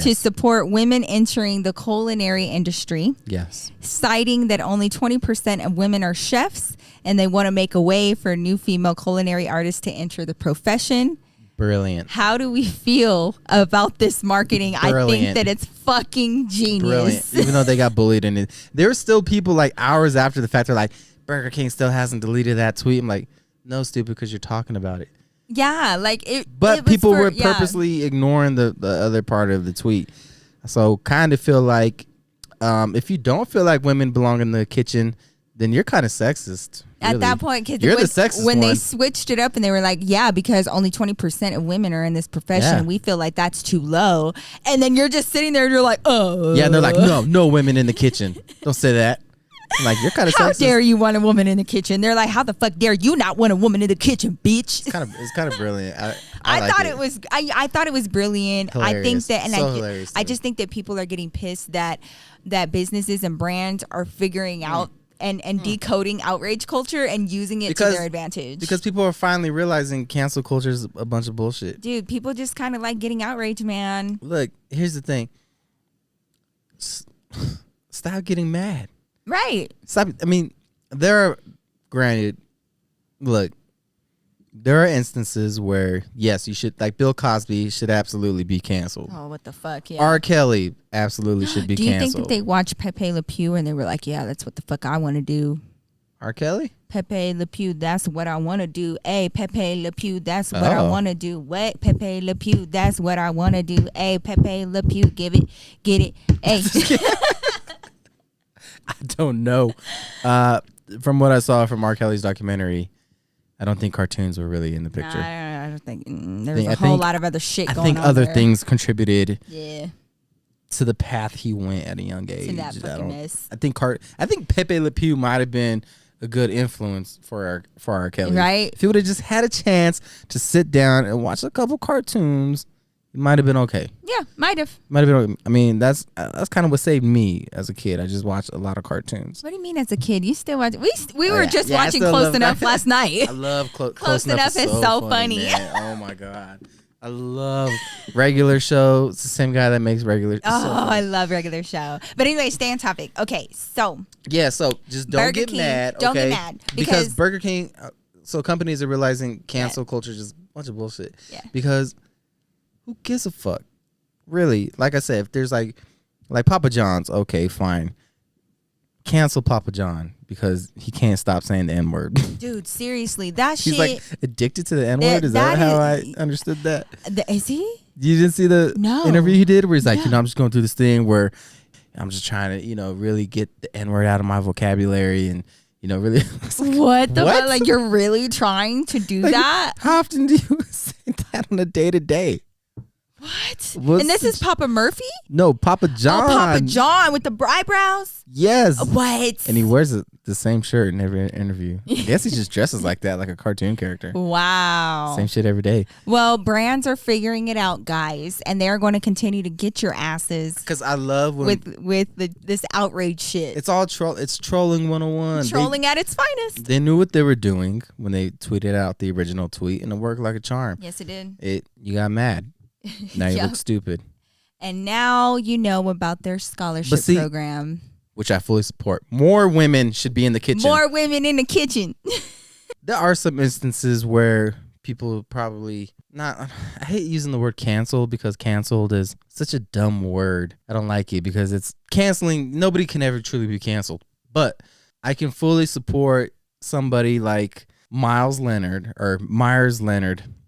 to support women entering the culinary industry. Yes. Citing that only 20% of women are chefs, and they want to make a way for new female culinary artists to enter the profession. Brilliant. How do we feel about this marketing? Brilliant. I think that it's fucking genius. Brilliant. Even though they got bullied in it. There were still people like hours after the fact, they're like, Burger King still hasn't deleted that tweet. I'm like, no, stupid, because you're talking about it. Yeah, like it. But people were purposely ignoring the other part of the tweet. So kind of feel like if you don't feel like women belong in the kitchen, then you're kind of sexist. Really. At that point, because you're the sexist when one. They switched it up and they were like, yeah, because only 20% of women are in this profession. We feel like that's too low. And then you're just sitting there and you're like, oh. Yeah, and they're like, no women in the kitchen. Don't say that. I'm like, you're kind of how sexist. Dare you want a woman in the kitchen? They're like, how the fuck dare you not want a woman in the kitchen, bitch? It's kind of brilliant. I thought it was brilliant. Hilarious. I think that, and hilarious I just think that people are getting pissed that that businesses and brands are figuring out and decoding outrage culture and using it to their advantage. Because people are finally realizing cancel culture is a bunch of bullshit. Dude, people just kind of like getting outraged, man. Look, here's the thing. Stop getting mad. Right. Stop. I mean, granted, look, there are instances where, yes, you should, like Bill Cosby should absolutely be canceled. Oh, what the fuck, yeah. R. Kelly absolutely should be canceled. Do you think that they watched Pepe Le Pew and they were like, yeah, that's what the fuck I want to do? R. Kelly? Pepe Le Pew, that's what I want to do. Hey, Pepe Le Pew, that's what I want to do. What? Pepe Le Pew, that's what I want to do. Hey, Pepe Le Pew, give it, get it. Hey. I don't know. From what I saw from R. Kelly's documentary, I don't think cartoons were really in the picture. I don't think there's a whole lot of other shit going on. I think other things contributed to the path he went at a young age. To that fucking mess. I think Pepe Le Pew might have been a good influence for R. Kelly. Right? If he would have just had a chance to sit down and watch a couple cartoons, it might have been okay. Yeah, might have. I mean, that's kind of what saved me as a kid. I just watched a lot of cartoons. What do you mean as a kid? You still watch? We were just watching Close Enough last night. I love Close Enough. Is so funny. Oh my god, I love Regular Show. It's the same guy that makes Regular. Oh, so I love Regular Show. But anyway, stay on topic. Okay, so so just don't get mad. Don't get mad because Burger King. So companies are realizing cancel culture is just a bunch of bullshit. Yeah. Because who gives a fuck? Really? Like I said, if there's like Papa John's, okay, fine. Cancel Papa John because he can't stop saying the N-word. Dude, seriously, that He's shit. like addicted to the N-word? Is that how I understood that? Is he? You didn't see the interview he did where he's like, No. I'm just going through this thing where I'm just trying to, really get the N-word out of my vocabulary and, really. What the fuck? Like, you're really trying to do that? How often do you say that on a day-to-day? What? And this is Papa Murphy? No, Papa John. Oh, Papa John with the eyebrows? Yes. What? And he wears the same shirt in every interview. I guess he just dresses like that, like a cartoon character. Wow. Same shit every day. Well, brands are figuring it out, guys, and they're going to continue to get your asses. Because I love when with this outrage shit. It's all It's trolling 101. Trolling at its finest. They knew what they were doing when they tweeted out the original tweet, and it worked like a charm. Yes, it did. You got mad. Now you look stupid. And now you know about their scholarship program. Which I fully support. More women should be in the kitchen. More women in the kitchen. There are some instances where people probably not. I hate using the word cancel because canceled is such a dumb word. I don't like it because it's canceling. Nobody can ever truly be canceled. But I can fully support somebody like Meyers Leonard,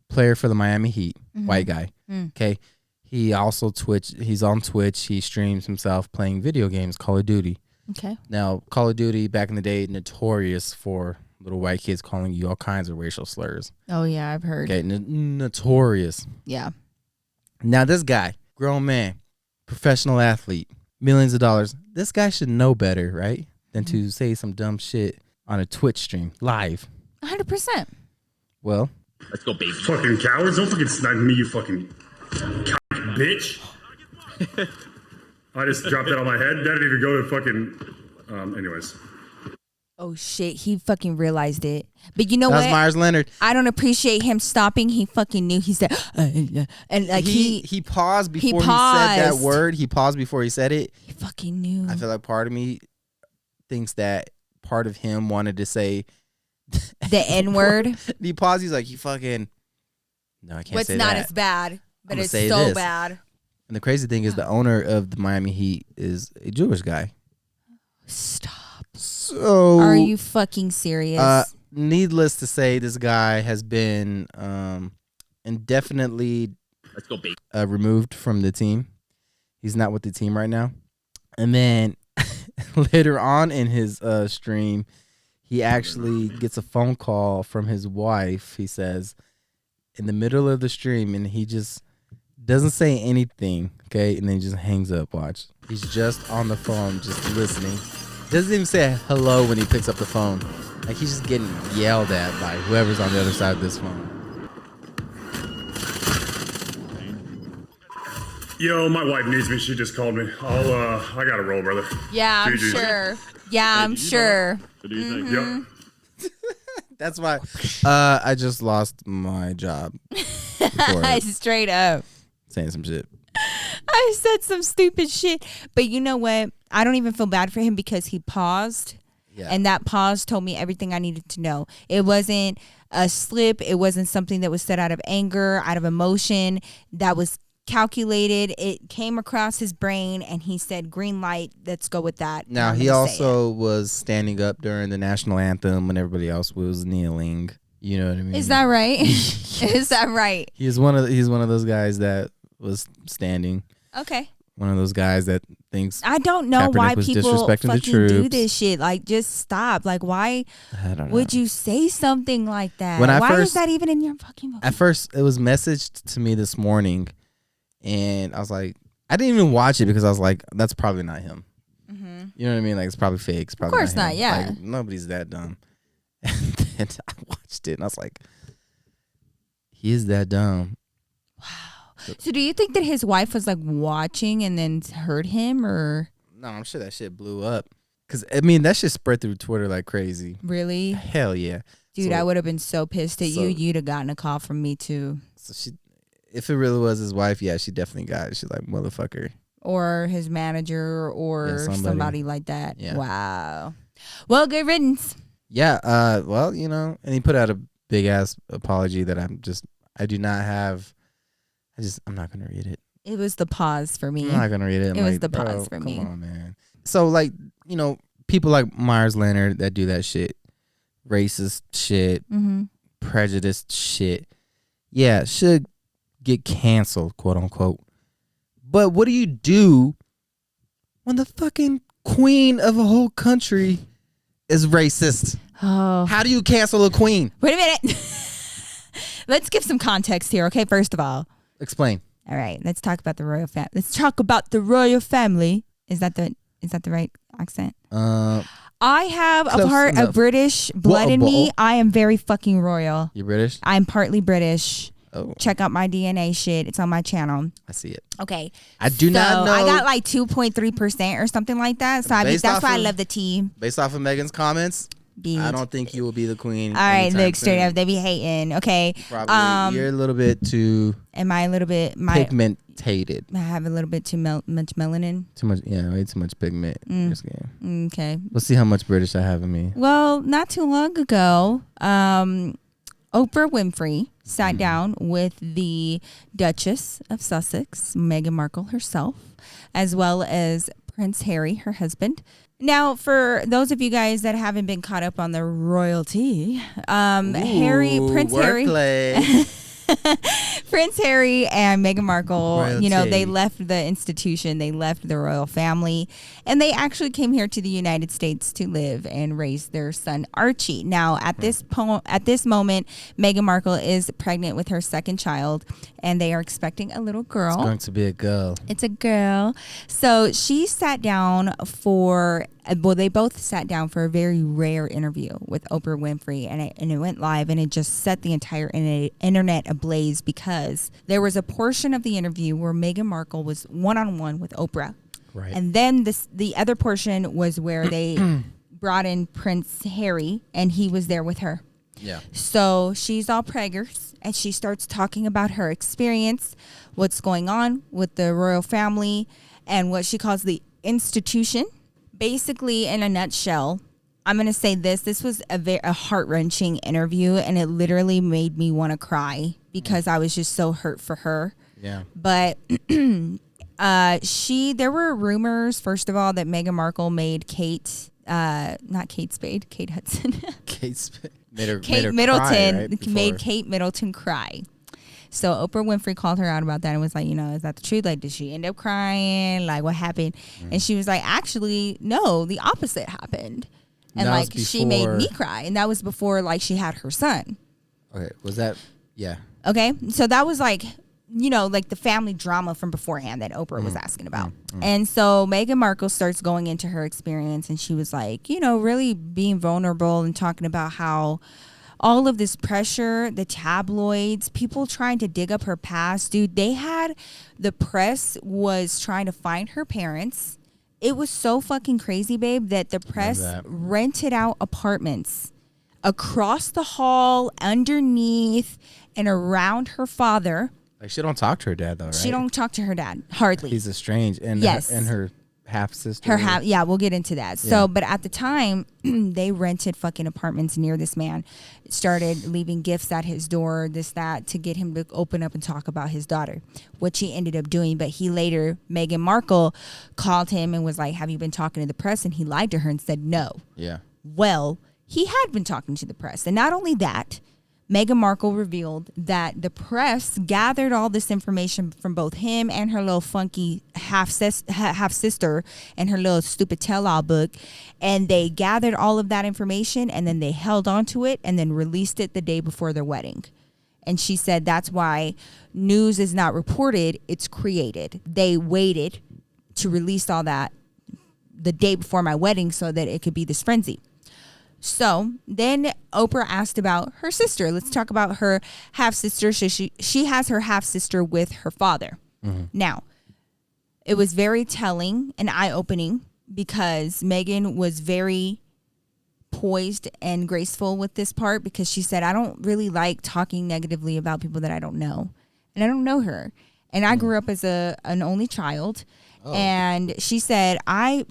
player for the Miami Heat, white guy. Okay. He also he's on Twitch. He streams himself playing video games, Call of Duty. Okay. Now, Call of Duty back in the day, notorious for little white kids calling you all kinds of racial slurs. Oh, yeah, I've heard. Okay, notorious. Yeah. Now, this guy, grown man, professional athlete, millions of dollars. This guy should know better, right? Than to say some dumb shit on a Twitch stream, live. 100%. Well. Let's go, baby. Fucking cowards. Don't fucking snipe me, you fucking bitch. I just dropped that on my head. That didn't even go to fucking... anyways. Oh, shit. He fucking realized it. But you know That's what? Meyers Leonard. I don't appreciate him stopping. He fucking knew. He said... and like he paused before he said that word. He paused before he said it. He fucking knew. I feel like part of me thinks that part of him wanted to say... the N-word. He paused. He's like, no, I can't say that. What's not as bad, but it's so bad. And the crazy thing is the owner of the Miami Heat is a Jewish guy. Stop. So are you fucking serious? Needless to say, this guy has been indefinitely removed from the team. He's not with the team right now. And then later on in his stream, he actually gets a phone call from his wife, he says, in the middle of the stream, and he just doesn't say anything, okay? And then he just hangs up, watch. He's just on the phone, just listening. Doesn't even say hello when he picks up the phone. Like, he's just getting yelled at by whoever's on the other side of this phone. Yo, my wife needs me. She just called me. I gotta roll, brother. Yeah, I'm sure. Yeah, I'm sure. What do you think? Yep. That's why I just lost my job. Straight up. Saying some shit. I said some stupid shit. But you know what? I don't even feel bad for him because he paused. Yeah. And that pause told me everything I needed to know. It wasn't a slip. It wasn't something that was said out of anger, out of emotion. That was calculated. It came across his brain and he said, green light, let's go with that. Now, he also was standing up during the national anthem when everybody else was kneeling. You know what I mean? Is that right? Is that right? He's one of those guys that was standing. Okay. One of those guys that thinks I don't know Kaepernick why was people disrespecting fucking the do troops. this shit. Like, just stop. Like, why would you say something like that? Why is that even in your fucking vocabulary? At first, it was messaged to me this morning, and I was like, I didn't even watch it because I was like, that's probably not him. Mm-hmm. You know what I mean? Like, it's probably fake. It's probably of course not. Yeah. Like, nobody's that dumb. And then I watched it, and I was like, he is that dumb. Wow. So do you think that his wife was like watching and then heard him, or? No, I'm sure that shit blew up. Because, I mean, that shit spread through Twitter like crazy. Really? Hell yeah. Dude, I would have been so pissed at you. You'd have gotten a call from me too. So if it really was his wife, yeah, she definitely got it. She's like, motherfucker. Or his manager or somebody like that. Yeah. Wow. Well, good riddance. Yeah. Well, you know, and he put out a big ass apology that I'm not going to read it. It was the pause for me. I'm not going to read it. It was the pause for me. Come on, man. So, like, you know, people like Meyers Leonard that do that shit, racist shit, prejudiced shit, yeah, should get canceled, quote unquote. But what do you do when the fucking queen of a whole country is racist? Oh. How do you cancel a queen? Wait a minute. Let's give some context here, okay? First of all. Explain. All right, let's talk about the royal family. Let's talk about the royal family. Is that the right accent? I have a part of British blood in me. I am very fucking royal. You're British? I'm partly British. Oh. Check out my DNA shit. It's on my channel. I see it. Okay. I do not know. I got like 2.3% or something like that. So that's why I love the tea. Based off of Meghan's comments, Beat. I don't think you will be the queen. All right, look, straight up, they be hating. Okay. Probably. You're a little bit too. Am I a little bit pigmented? I have a little bit too much melanin. Too much, yeah, way too much pigment in your skin. Okay. Let's see how much British I have in me. Well, not too long ago, Oprah Winfrey sat down with the Duchess of Sussex, Meghan Markle herself, as well as Prince Harry, her husband. Now, for those of you guys that haven't been caught up on the royalty, Prince Harry and Meghan Markle, royalty. You know, they left the institution, they left the royal family, and they actually came here to the United States to live and raise their son Archie. Now, at this moment, Meghan Markle is pregnant with her second child, and they are expecting a little girl. It's going to be a girl. It's a girl. So she sat down they both sat down for a very rare interview with Oprah Winfrey, and it went live, and it just set the entire internet ablaze because there was a portion of the interview where Meghan Markle was one-on-one with Oprah. Right. And then the other portion was where they brought in Prince Harry, and he was there with her. Yeah. So she's all preggers, and she starts talking about her experience, what's going on with the royal family, and what she calls the institution. Basically, in a nutshell, I'm going to say this. This was a heart-wrenching interview, and it literally made me want to cry because I was just so hurt for her. Yeah. But there were rumors, first of all, that Meghan Markle made Kate Hudson. Kate Middleton made Kate Middleton cry. So Oprah Winfrey called her out about that and was like, you know, is that the truth? Like, did she end up crying? Like, what happened? And she was like, actually, no, the opposite happened. And like, she made me cry. And that was before like she had her son. Okay. Was that? Yeah. Okay. So that was like, you know, like the family drama from beforehand that Oprah was asking about. And so Meghan Markle starts going into her experience, and she was like, you know, really being vulnerable and talking about how all of this pressure, the tabloids, people trying to dig up her past, dude. The press was trying to find her parents. It was so fucking crazy, babe, that the press rented out apartments across the hall, underneath, and around her father. Like, she don't talk to her dad, though, right? She don't talk to her dad, hardly. He's estranged. And her half-sister. Yeah, we'll get into that. So, but at the time, they rented fucking apartments near this man. Started leaving gifts at his door, this, that, to get him to open up and talk about his daughter, which he ended up doing. But he later, Meghan Markle called him and was like, have you been talking to the press? And he lied to her and said no. Yeah. Well, he had been talking to the press. And not only that, Meghan Markle revealed that the press gathered all this information from both him and her little funky half-sister and her little stupid tell-all book, and they gathered all of that information, and then they held on to it and then released it the day before their wedding. And she said that's why news is not reported, it's created. They waited to release all that the day before my wedding so that it could be this frenzy. So then Oprah asked about her sister. Let's talk about her half-sister. She has her half-sister with her father. Mm-hmm. Now, it was very telling and eye-opening because Meghan was very poised and graceful with this part, because she said, I don't really like talking negatively about people that I don't know. And I don't know her. And I grew up as an only child. Oh. And she said, I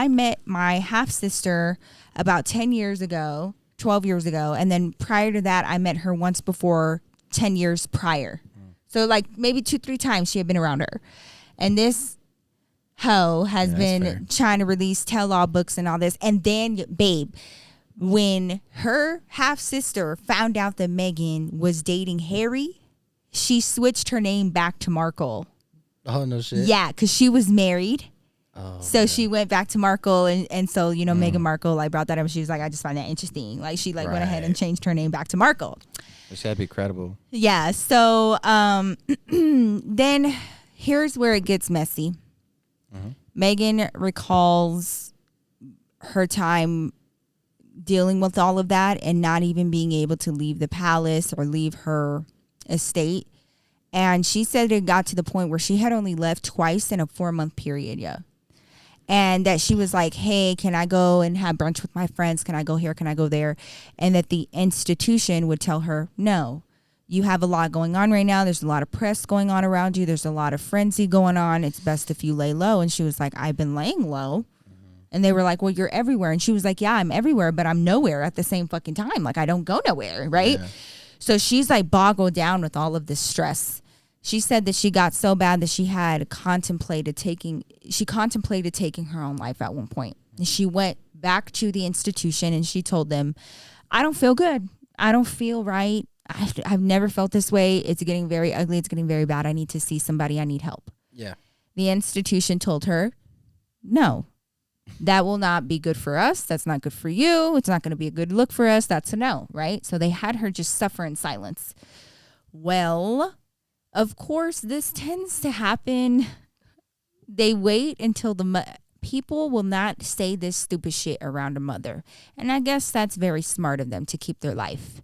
met my half-sister about 12 years ago. And then prior to that, I met her once before 10 years prior. So like maybe 2-3 times she had been around her. And this hoe has been trying to release tell-all books and all this. And then, babe, when her half-sister found out that Meghan was dating Harry, she switched her name back to Markle. Oh, no shit. Yeah, because she was married. Oh, so she went back to Markle, and so, you know, Meghan Markle, like, brought that up. She was like, I just find that interesting. Like, she, like, went ahead and changed her name back to Markle. She had to be credible. Yeah, so then here's where it gets messy. Mm-hmm. Meghan recalls her time dealing with all of that and not even being able to leave the palace or leave her estate. And she said it got to the point where she had only left twice in a 4-month period, and that she was like, hey, can I go and have brunch with my friends? Can I go here? Can I go there? And that the institution would tell her, no, you have a lot going on right now. There's a lot of press going on around you. There's a lot of frenzy going on. It's best if you lay low. And she was like, I've been laying low. And they were like, well, you're everywhere. And she was like, yeah, I'm everywhere, but I'm nowhere at the same fucking time. Like, I don't go nowhere, right? Yeah. So she's like boggled down with all of this stress. She said that she got so bad that she contemplated taking her own life at one point. And she went back to the institution and she told them, I don't feel good. I don't feel right. I've never felt this way. It's getting very ugly. It's getting very bad. I need to see somebody. I need help. Yeah. The institution told her, no, that will not be good for us. That's not good for you. It's not going to be a good look for us. That's a no, right? So they had her just suffer in silence. Well, of course, this tends to happen. They wait until people will not say this stupid shit around a mother. And I guess that's very smart of them to keep their life.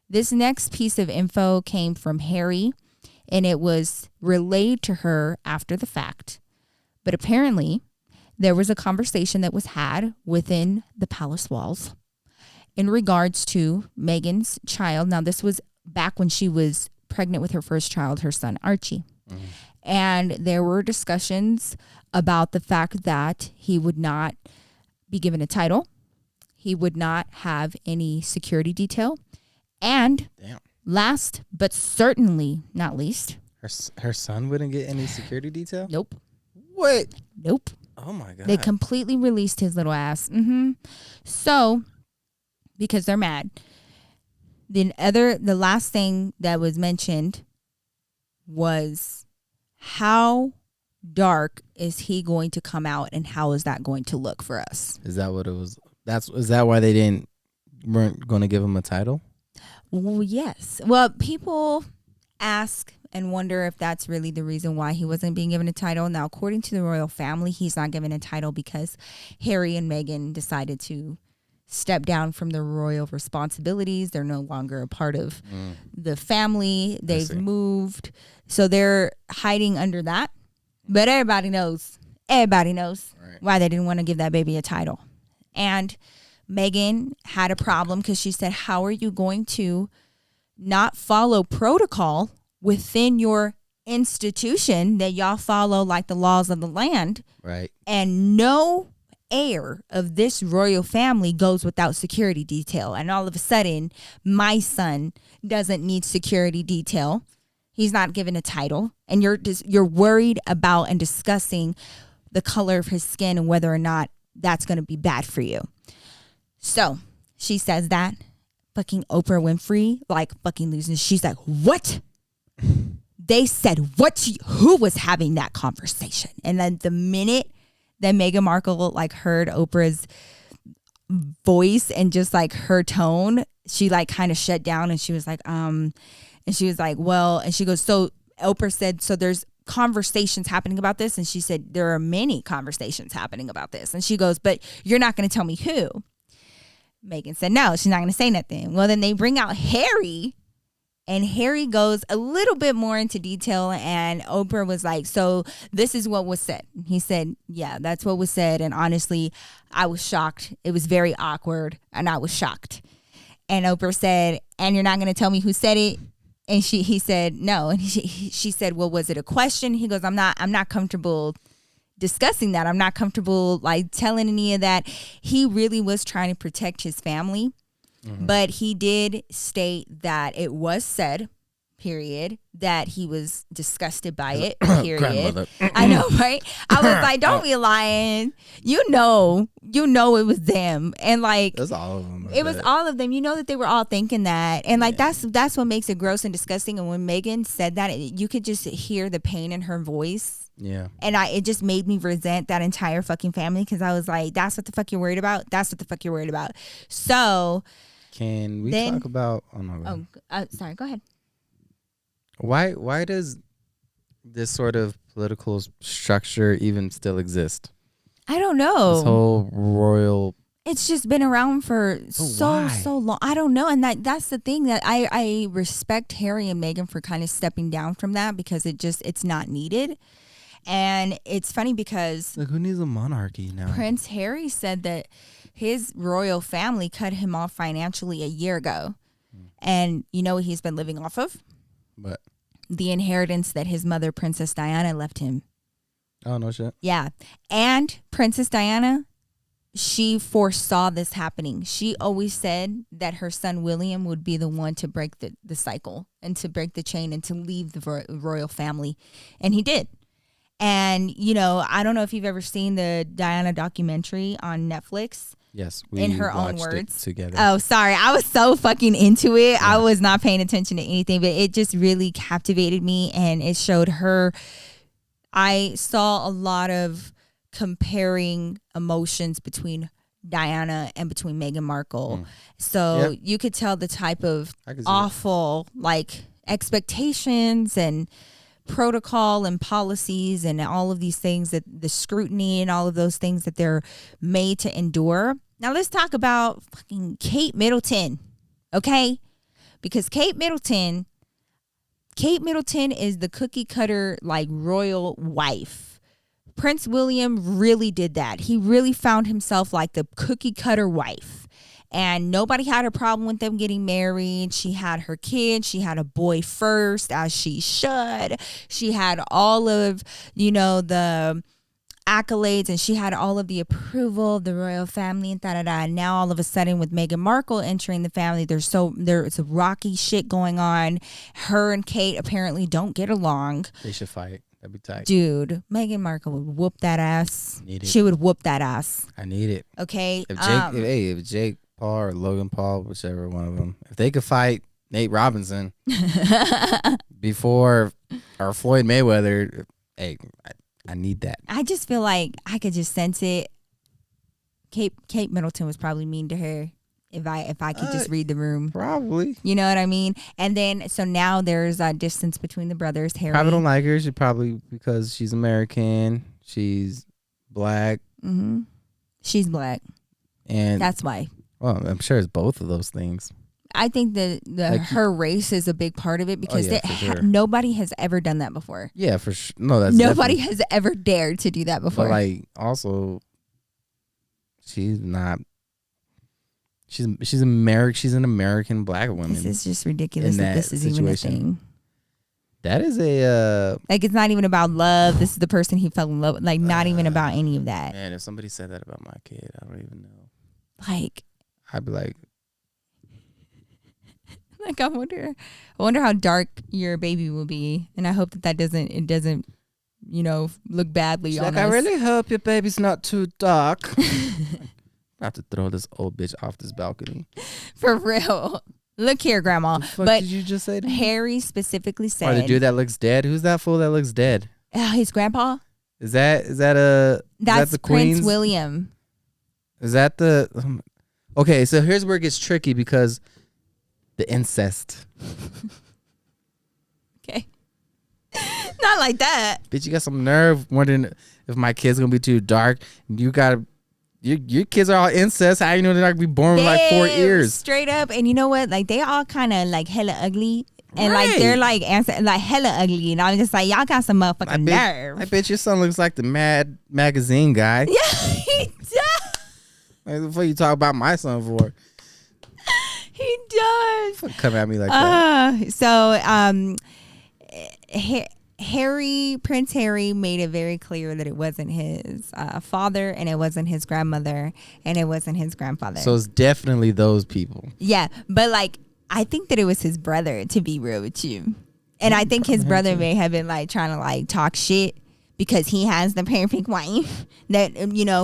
This next piece of info came from Harry, and it was relayed to her after the fact. But apparently, there was a conversation that was had within the palace walls in regards to Meghan's child. Now, this was back when she was pregnant with her first child, her son Archie. Mm-hmm. And there were discussions about the fact that he would not be given a title. He would not have any security detail. And last but certainly not least, her son wouldn't get any security detail? Nope. What? Nope. Oh my God. They completely released his little ass. Mm-hmm. So, because they're mad. The last thing that was mentioned was, how dark is he going to come out, and how is that going to look for us? Is that what it was? Is that why they weren't going to give him a title? Well, yes. Well, people ask and wonder if that's really the reason why he wasn't being given a title. Now, according to the royal family, he's not given a title because Harry and Meghan decided to stepped down from their royal responsibilities. They're no longer a part of the family. They've moved. So they're hiding under that. But everybody knows why they didn't want to give that baby a title. And Meghan had a problem because she said, how are you going to not follow protocol within your institution that y'all follow like the laws of the land? Right. And no heir of this royal family goes without security detail. And all of a sudden, my son doesn't need security detail. He's not given a title. And you're worried about and discussing the color of his skin and whether or not that's going to be bad for you. So she says that. Fucking Oprah Winfrey, like fucking losing. She's like, what? They said, what? Who was having that conversation? And then the minute that Meghan Markle like heard Oprah's voice and just like her tone, she like kind of shut down and she was like, and she was like, well, and she goes, so Oprah said, so there's conversations happening about this. And she said, there are many conversations happening about this. And she goes, but you're not going to tell me who. Meghan said, no, she's not going to say nothing. Well, then they bring out Harry. And Harry goes a little bit more into detail, and Oprah was like, so this is what was said. He said, yeah, that's what was said. And honestly, I was shocked. It was very awkward, and I was shocked. And Oprah said, and you're not going to tell me who said it? And he said, no. And she said, well, was it a question? He goes, I'm not comfortable discussing that. I'm not comfortable like telling any of that. He really was trying to protect his family. Mm-hmm. But he did state that it was said, period, that he was disgusted by it, period. I know, right? I was like, don't be lying. You know it was them. And like, it was all of them. It was all of them. You know that they were all thinking that. And like, that's what makes it gross and disgusting. And when Meghan said that, you could just hear the pain in her voice. Yeah. And it just made me resent that entire fucking family because I was like, that's what the fuck you're worried about? That's what the fuck you're worried about. So... Can we talk about? Oh no. Sorry. Go ahead. Why does this sort of political structure even still exist? I don't know. This whole royal. It's just been around for so long. I don't know, and that's the thing that I respect Harry and Meghan for kind of stepping down from that because it's not needed. And it's funny because like, who needs a monarchy now? Prince Harry said that his royal family cut him off financially a year ago. And you know what he's been living off of? What? The inheritance that his mother, Princess Diana, left him. Oh, no shit. Yeah. And Princess Diana, she foresaw this happening. She always said that her son, William, would be the one to break the cycle and to break the chain and to leave the royal family. And he did. And, you know, I don't know if you've ever seen the Diana documentary on Netflix. Yes, we in her own watched words. it together. Oh, sorry. I was so fucking into it. Yeah. I was not paying attention to anything, but it just really captivated me. And it showed her. I saw a lot of comparing emotions between Diana and between Meghan Markle. So you could tell the type of awful like expectations and protocol and policies and all of these things, that the scrutiny and all of those things that they're made to endure. Now let's talk about fucking Kate Middleton, okay? Because Kate Middleton is the cookie cutter like royal wife. Prince William really did that. He really found himself like the cookie cutter wife. And nobody had a problem with them getting married. She had her kids. She had a boy first, as she should. She had all of, you know, the accolades, and she had all of the approval of the royal family and da-da-da. And now all of a sudden with Meghan Markle entering the family, there's a rocky shit going on. Her and Kate apparently don't get along. They should fight. That'd be tight. Dude, Meghan Markle would whoop that ass. Need it. She would whoop that ass. I need it. Okay. If Jake Paul or Logan Paul, whichever one of them, if they could fight Nate Robinson before or Floyd Mayweather, hey, I need that. I just feel like I could just sense it. Kate Middleton was probably mean to her if I could just read the room. Probably. You know what I mean? And then so now there's a distance between the brothers. Harry. Probably don't like her. She probably because she's American. She's black. Mm-hmm. She's black. And that's why. Well, I'm sure it's both of those things. I think her race is a big part of it because for sure. nobody has ever done that before. Yeah, for sure. No, that's nobody has ever dared to do that before. But like, also, she's not. She's American. She's an American black woman. This is just ridiculous that this is even a thing. That is a like, it's not even about love. This is the person he fell in love with. Like, not even about any of that. Man, if somebody said that about my kid, I don't even know. Like, I'd be like, I wonder how dark your baby will be, and I hope that doesn't look badly on us. I really hope your baby's not too dark. I have to throw this old bitch off this balcony. For real. Look here, Grandma. What the fuck but did you just say to me? Harry specifically said, "Oh, the dude that looks dead. Who's that fool that looks dead? His grandpa. That's the Queen's? Prince William. Is that the? Okay, so here's where it gets tricky because the incest. Okay. Not like that. Bitch, you got some nerve wondering if my kid's gonna be too dark. You gotta. Your kids are all incest. How you know they're not gonna be born with like 4 ears? Straight up. And you know what? Like, they all kind of like hella ugly. And like, they're like hella ugly. And I'm just like, y'all got some motherfucking nerve. I bet your son looks like the Mad magazine guy. Yeah, he does. Like, what the fuck you talk about my son for? He does. Come at me like that. So, Prince Harry made it very clear that it wasn't his father, and it wasn't his grandmother, and it wasn't his grandfather. So it's definitely those people. Yeah, but like, I think that it was his brother, to be real with you. And I think his brother may have been like trying to like talk shit because he has the perfect wife that,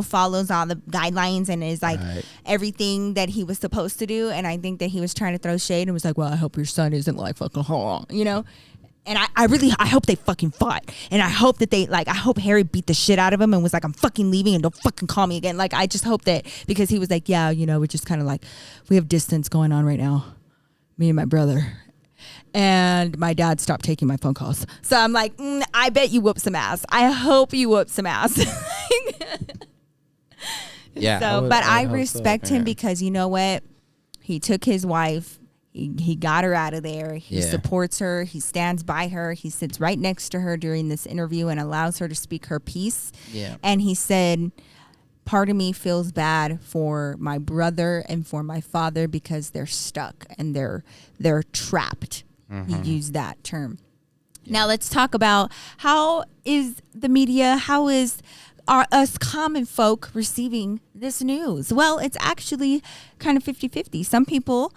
follows all the guidelines and is like everything that he was supposed to do. And I think that he was trying to throw shade and was like, well, I hope your son isn't like fucking And I hope they fucking fought. And I hope that I hope Harry beat the shit out of him and was like, I'm fucking leaving and don't fucking call me again. Like, I just hope that, because he was like, yeah, we're just kind of like, we have distance going on right now. Me and my brother. And my dad stopped taking my phone calls. So I'm like, I bet you whoop some ass. I hope you whoop some ass. Yeah. So, I respect him because you know what? He took his wife. He got her out of there. He supports her. He stands by her. He sits right next to her during this interview and allows her to speak her piece. Yeah. And he said, part of me feels bad for my brother and for my father because they're stuck and they're trapped. Mm-hmm. He used that term. Yeah. Now let's talk about how is the media, are us common folk receiving this news? Well, it's actually kind of 50-50. Some people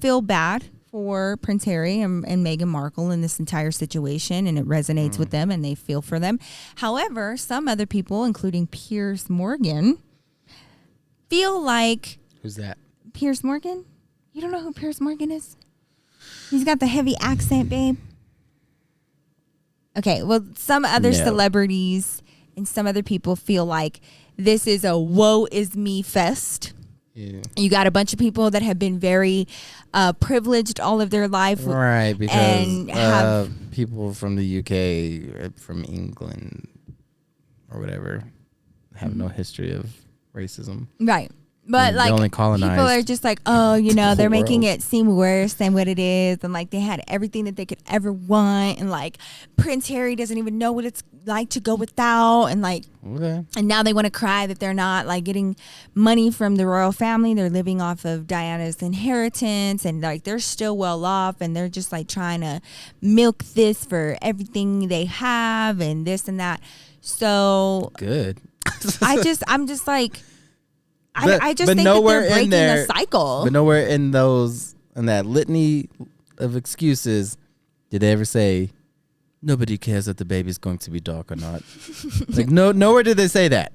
feel bad for Prince Harry and Meghan Markle in this entire situation, and it resonates with them, and they feel for them. However, some other people, including Piers Morgan, feel like... Who's that? Piers Morgan? You don't know who Piers Morgan is? He's got the heavy accent, babe. Okay, well, some other celebrities and some other people feel like this is a woe is me fest. Yeah. You got a bunch of people that have been very privileged all of their life. Right, because people from the UK, from England, or whatever, have no history of racism. Right. But like, people are just like, they're making it seem worse than what it is. And like, they had everything that they could ever want. And like, Prince Harry doesn't even know what it's like to go without. And like, and now they want to cry that they're not like getting money from the royal family. They're living off of Diana's inheritance. And like, they're still well off. And they're just like trying to milk this for everything they have and this and that. So good. I'm just like, I just think that they're breaking a cycle. But nowhere in that litany of excuses did they ever say, nobody cares if the baby's going to be dark or not. Like, nowhere did they say that.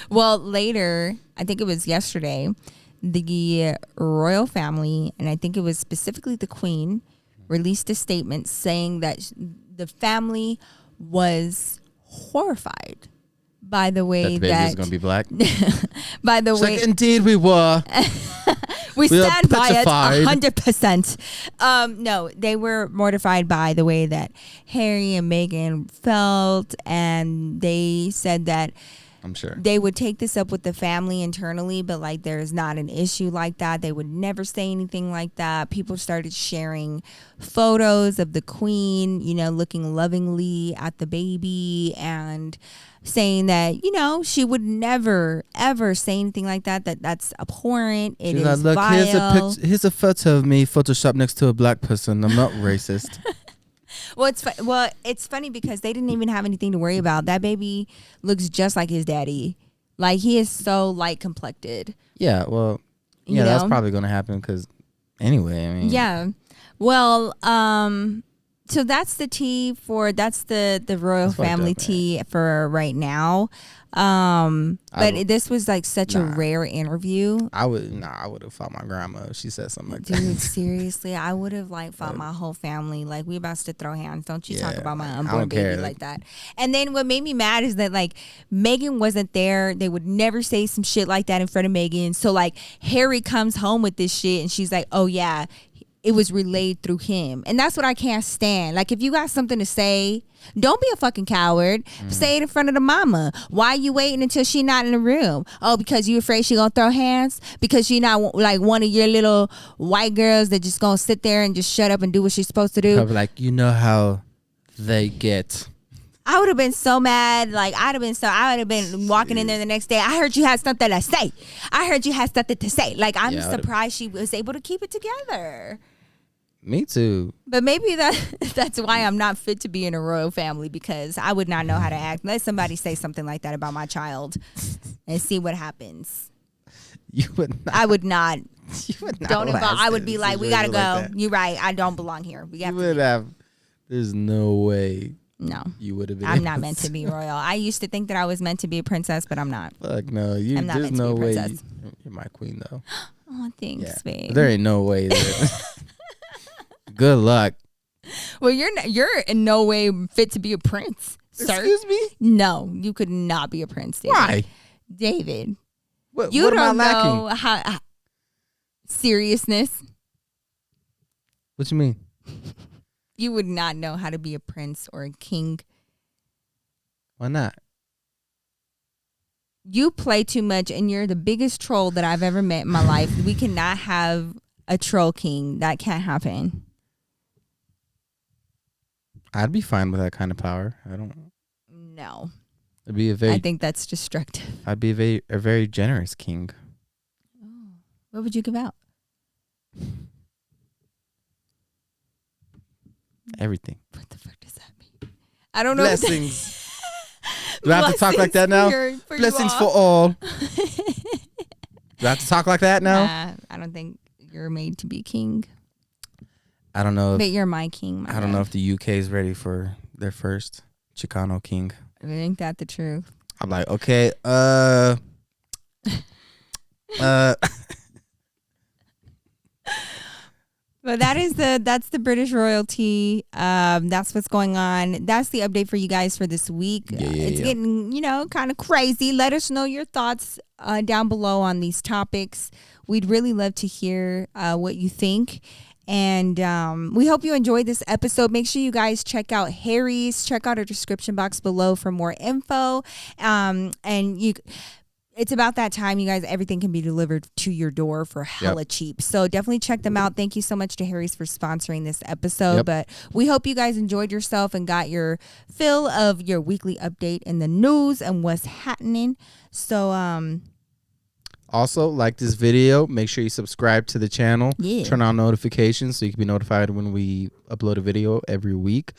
Well, later, I think it was yesterday, the royal family, and I think it was specifically the Queen, released a statement saying that the family was horrified by the way that the baby is going to be black. By the way, like, indeed we were. we stand by it 100%. No, they were mortified by the way that Harry and Meghan felt, and they said that I'm sure. They would take this up with the family internally, but like there's not an issue like that. They would never say anything like that. People started sharing photos of the queen, you know, looking lovingly at the baby and saying that, you know, she would never, ever say anything like that, that's abhorrent. It is look, vile. here's a photo of me photoshopped next to a black person. I'm not racist. Well, it's funny because they didn't even have anything to worry about. That baby looks just like his daddy. Like, he is so light complected. Yeah, well, yeah, that's probably going to happen because anyway, I mean. Yeah. Well, so that's the tea that's the royal family tea for right now. But this was like such a rare interview. I would have fought my grandma if she said something like that. Dude, seriously, I would have like fought my whole family. Like, we about to throw hands. Don't you talk about my unborn baby like that. And then what made me mad is that like Meghan wasn't there. They would never say some shit like that in front of Meghan. So like Harry comes home with this shit and she's like, oh yeah, it was relayed through him. And that's what I can't stand. Like, if you got something to say, don't be a fucking coward. Say it in front of the mama. Why are you waiting until she not in the room? Oh, because you afraid she gonna throw hands? Because she not like one of your little white girls that just gonna sit there and just shut up and do what she's supposed to do? I'll be like, you know how they get. I would have been so mad. Like, I would have been walking in there the next day. I heard you had something to say. I heard you had something to say. Like, I'm surprised she was able to keep it together. Me too. But maybe that's why I'm not fit to be in a royal family, because I would not know how to act. Let somebody say something like that about my child and see what happens. You would not. I would not. You would not. Don't involve. I would be like, we gotta go. Like, you're right. I don't belong here. We have to. There's no way. No. You would have been. I'm not meant to be royal. I used to think that I was meant to be a princess, but I'm not. Fuck no. I'm not meant to be a princess. You're my queen though. Oh, thanks, babe. There ain't no way. Good luck. Well, you're in no way fit to be a prince, sir. Excuse me? No, you could not be a prince, David. Why? David. What don't know how seriousness. What you mean? You would not know how to be a prince or a king. Why not? You play too much and you're the biggest troll that I've ever met in my life. We cannot have a troll king. That can't happen. I'd be fine with that kind of power. I don't. No. It'd be I think that's destructive. I'd be a very generous king. Oh. What would you give out? Everything. What the fuck does that mean? I don't know. Blessings. Do I have to talk like that now? For Blessings for all. Do I have to talk like that now? Nah, I don't think you're made to be king. I don't know. But you're my king. I don't know if the UK is ready for their first Chicano king. Ain't that the truth? I'm like, okay, But that's the British royalty. That's what's going on. That's the update for you guys for this week. It's getting, kind of crazy. Let us know your thoughts down below on these topics. We'd really love to hear what you think. And we hope you enjoyed this episode. Make sure you guys check out Harry's. Check out our description box below for more info. It's about that time, you guys. Everything can be delivered to your door for hella cheap. So definitely check them out. Thank you so much to Harry's for sponsoring this episode. But we hope you guys enjoyed yourself and got your fill of your weekly update in the news and what's happening. So also, like this video, make sure you subscribe to the channel. Yeah. Turn on notifications so you can be notified when we upload a video every week.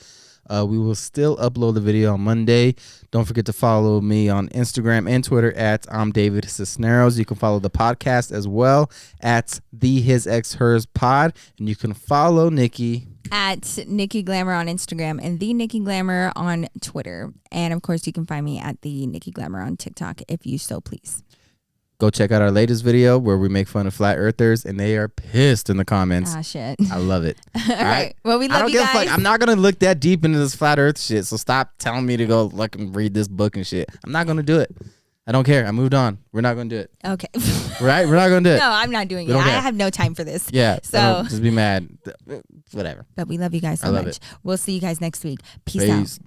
We will still upload the video on Monday. Don't forget to follow me on Instagram and Twitter at I'm David Cisneros. You can follow the podcast as well at the His Ex Hers Pod. And you can follow Nikki at Nikki Glamour on Instagram and the Nikki Glamour on Twitter. And of course, you can find me at the Nikki Glamour on TikTok if you so please. Go check out our latest video where we make fun of flat earthers, and they are pissed in the comments. Ah, shit. I love it. All right. Well, we love you guys. I'm not going to look that deep into this flat earth shit, so stop telling me to go look and read this book and shit. I'm not going to do it. I don't care. I moved on. We're not going to do it. Okay. Right? We're not going to do it. No, I'm not doing it. I have no time for this. Yeah. So just be mad. Whatever. But we love you guys so much. We'll see you guys next week. Peace out.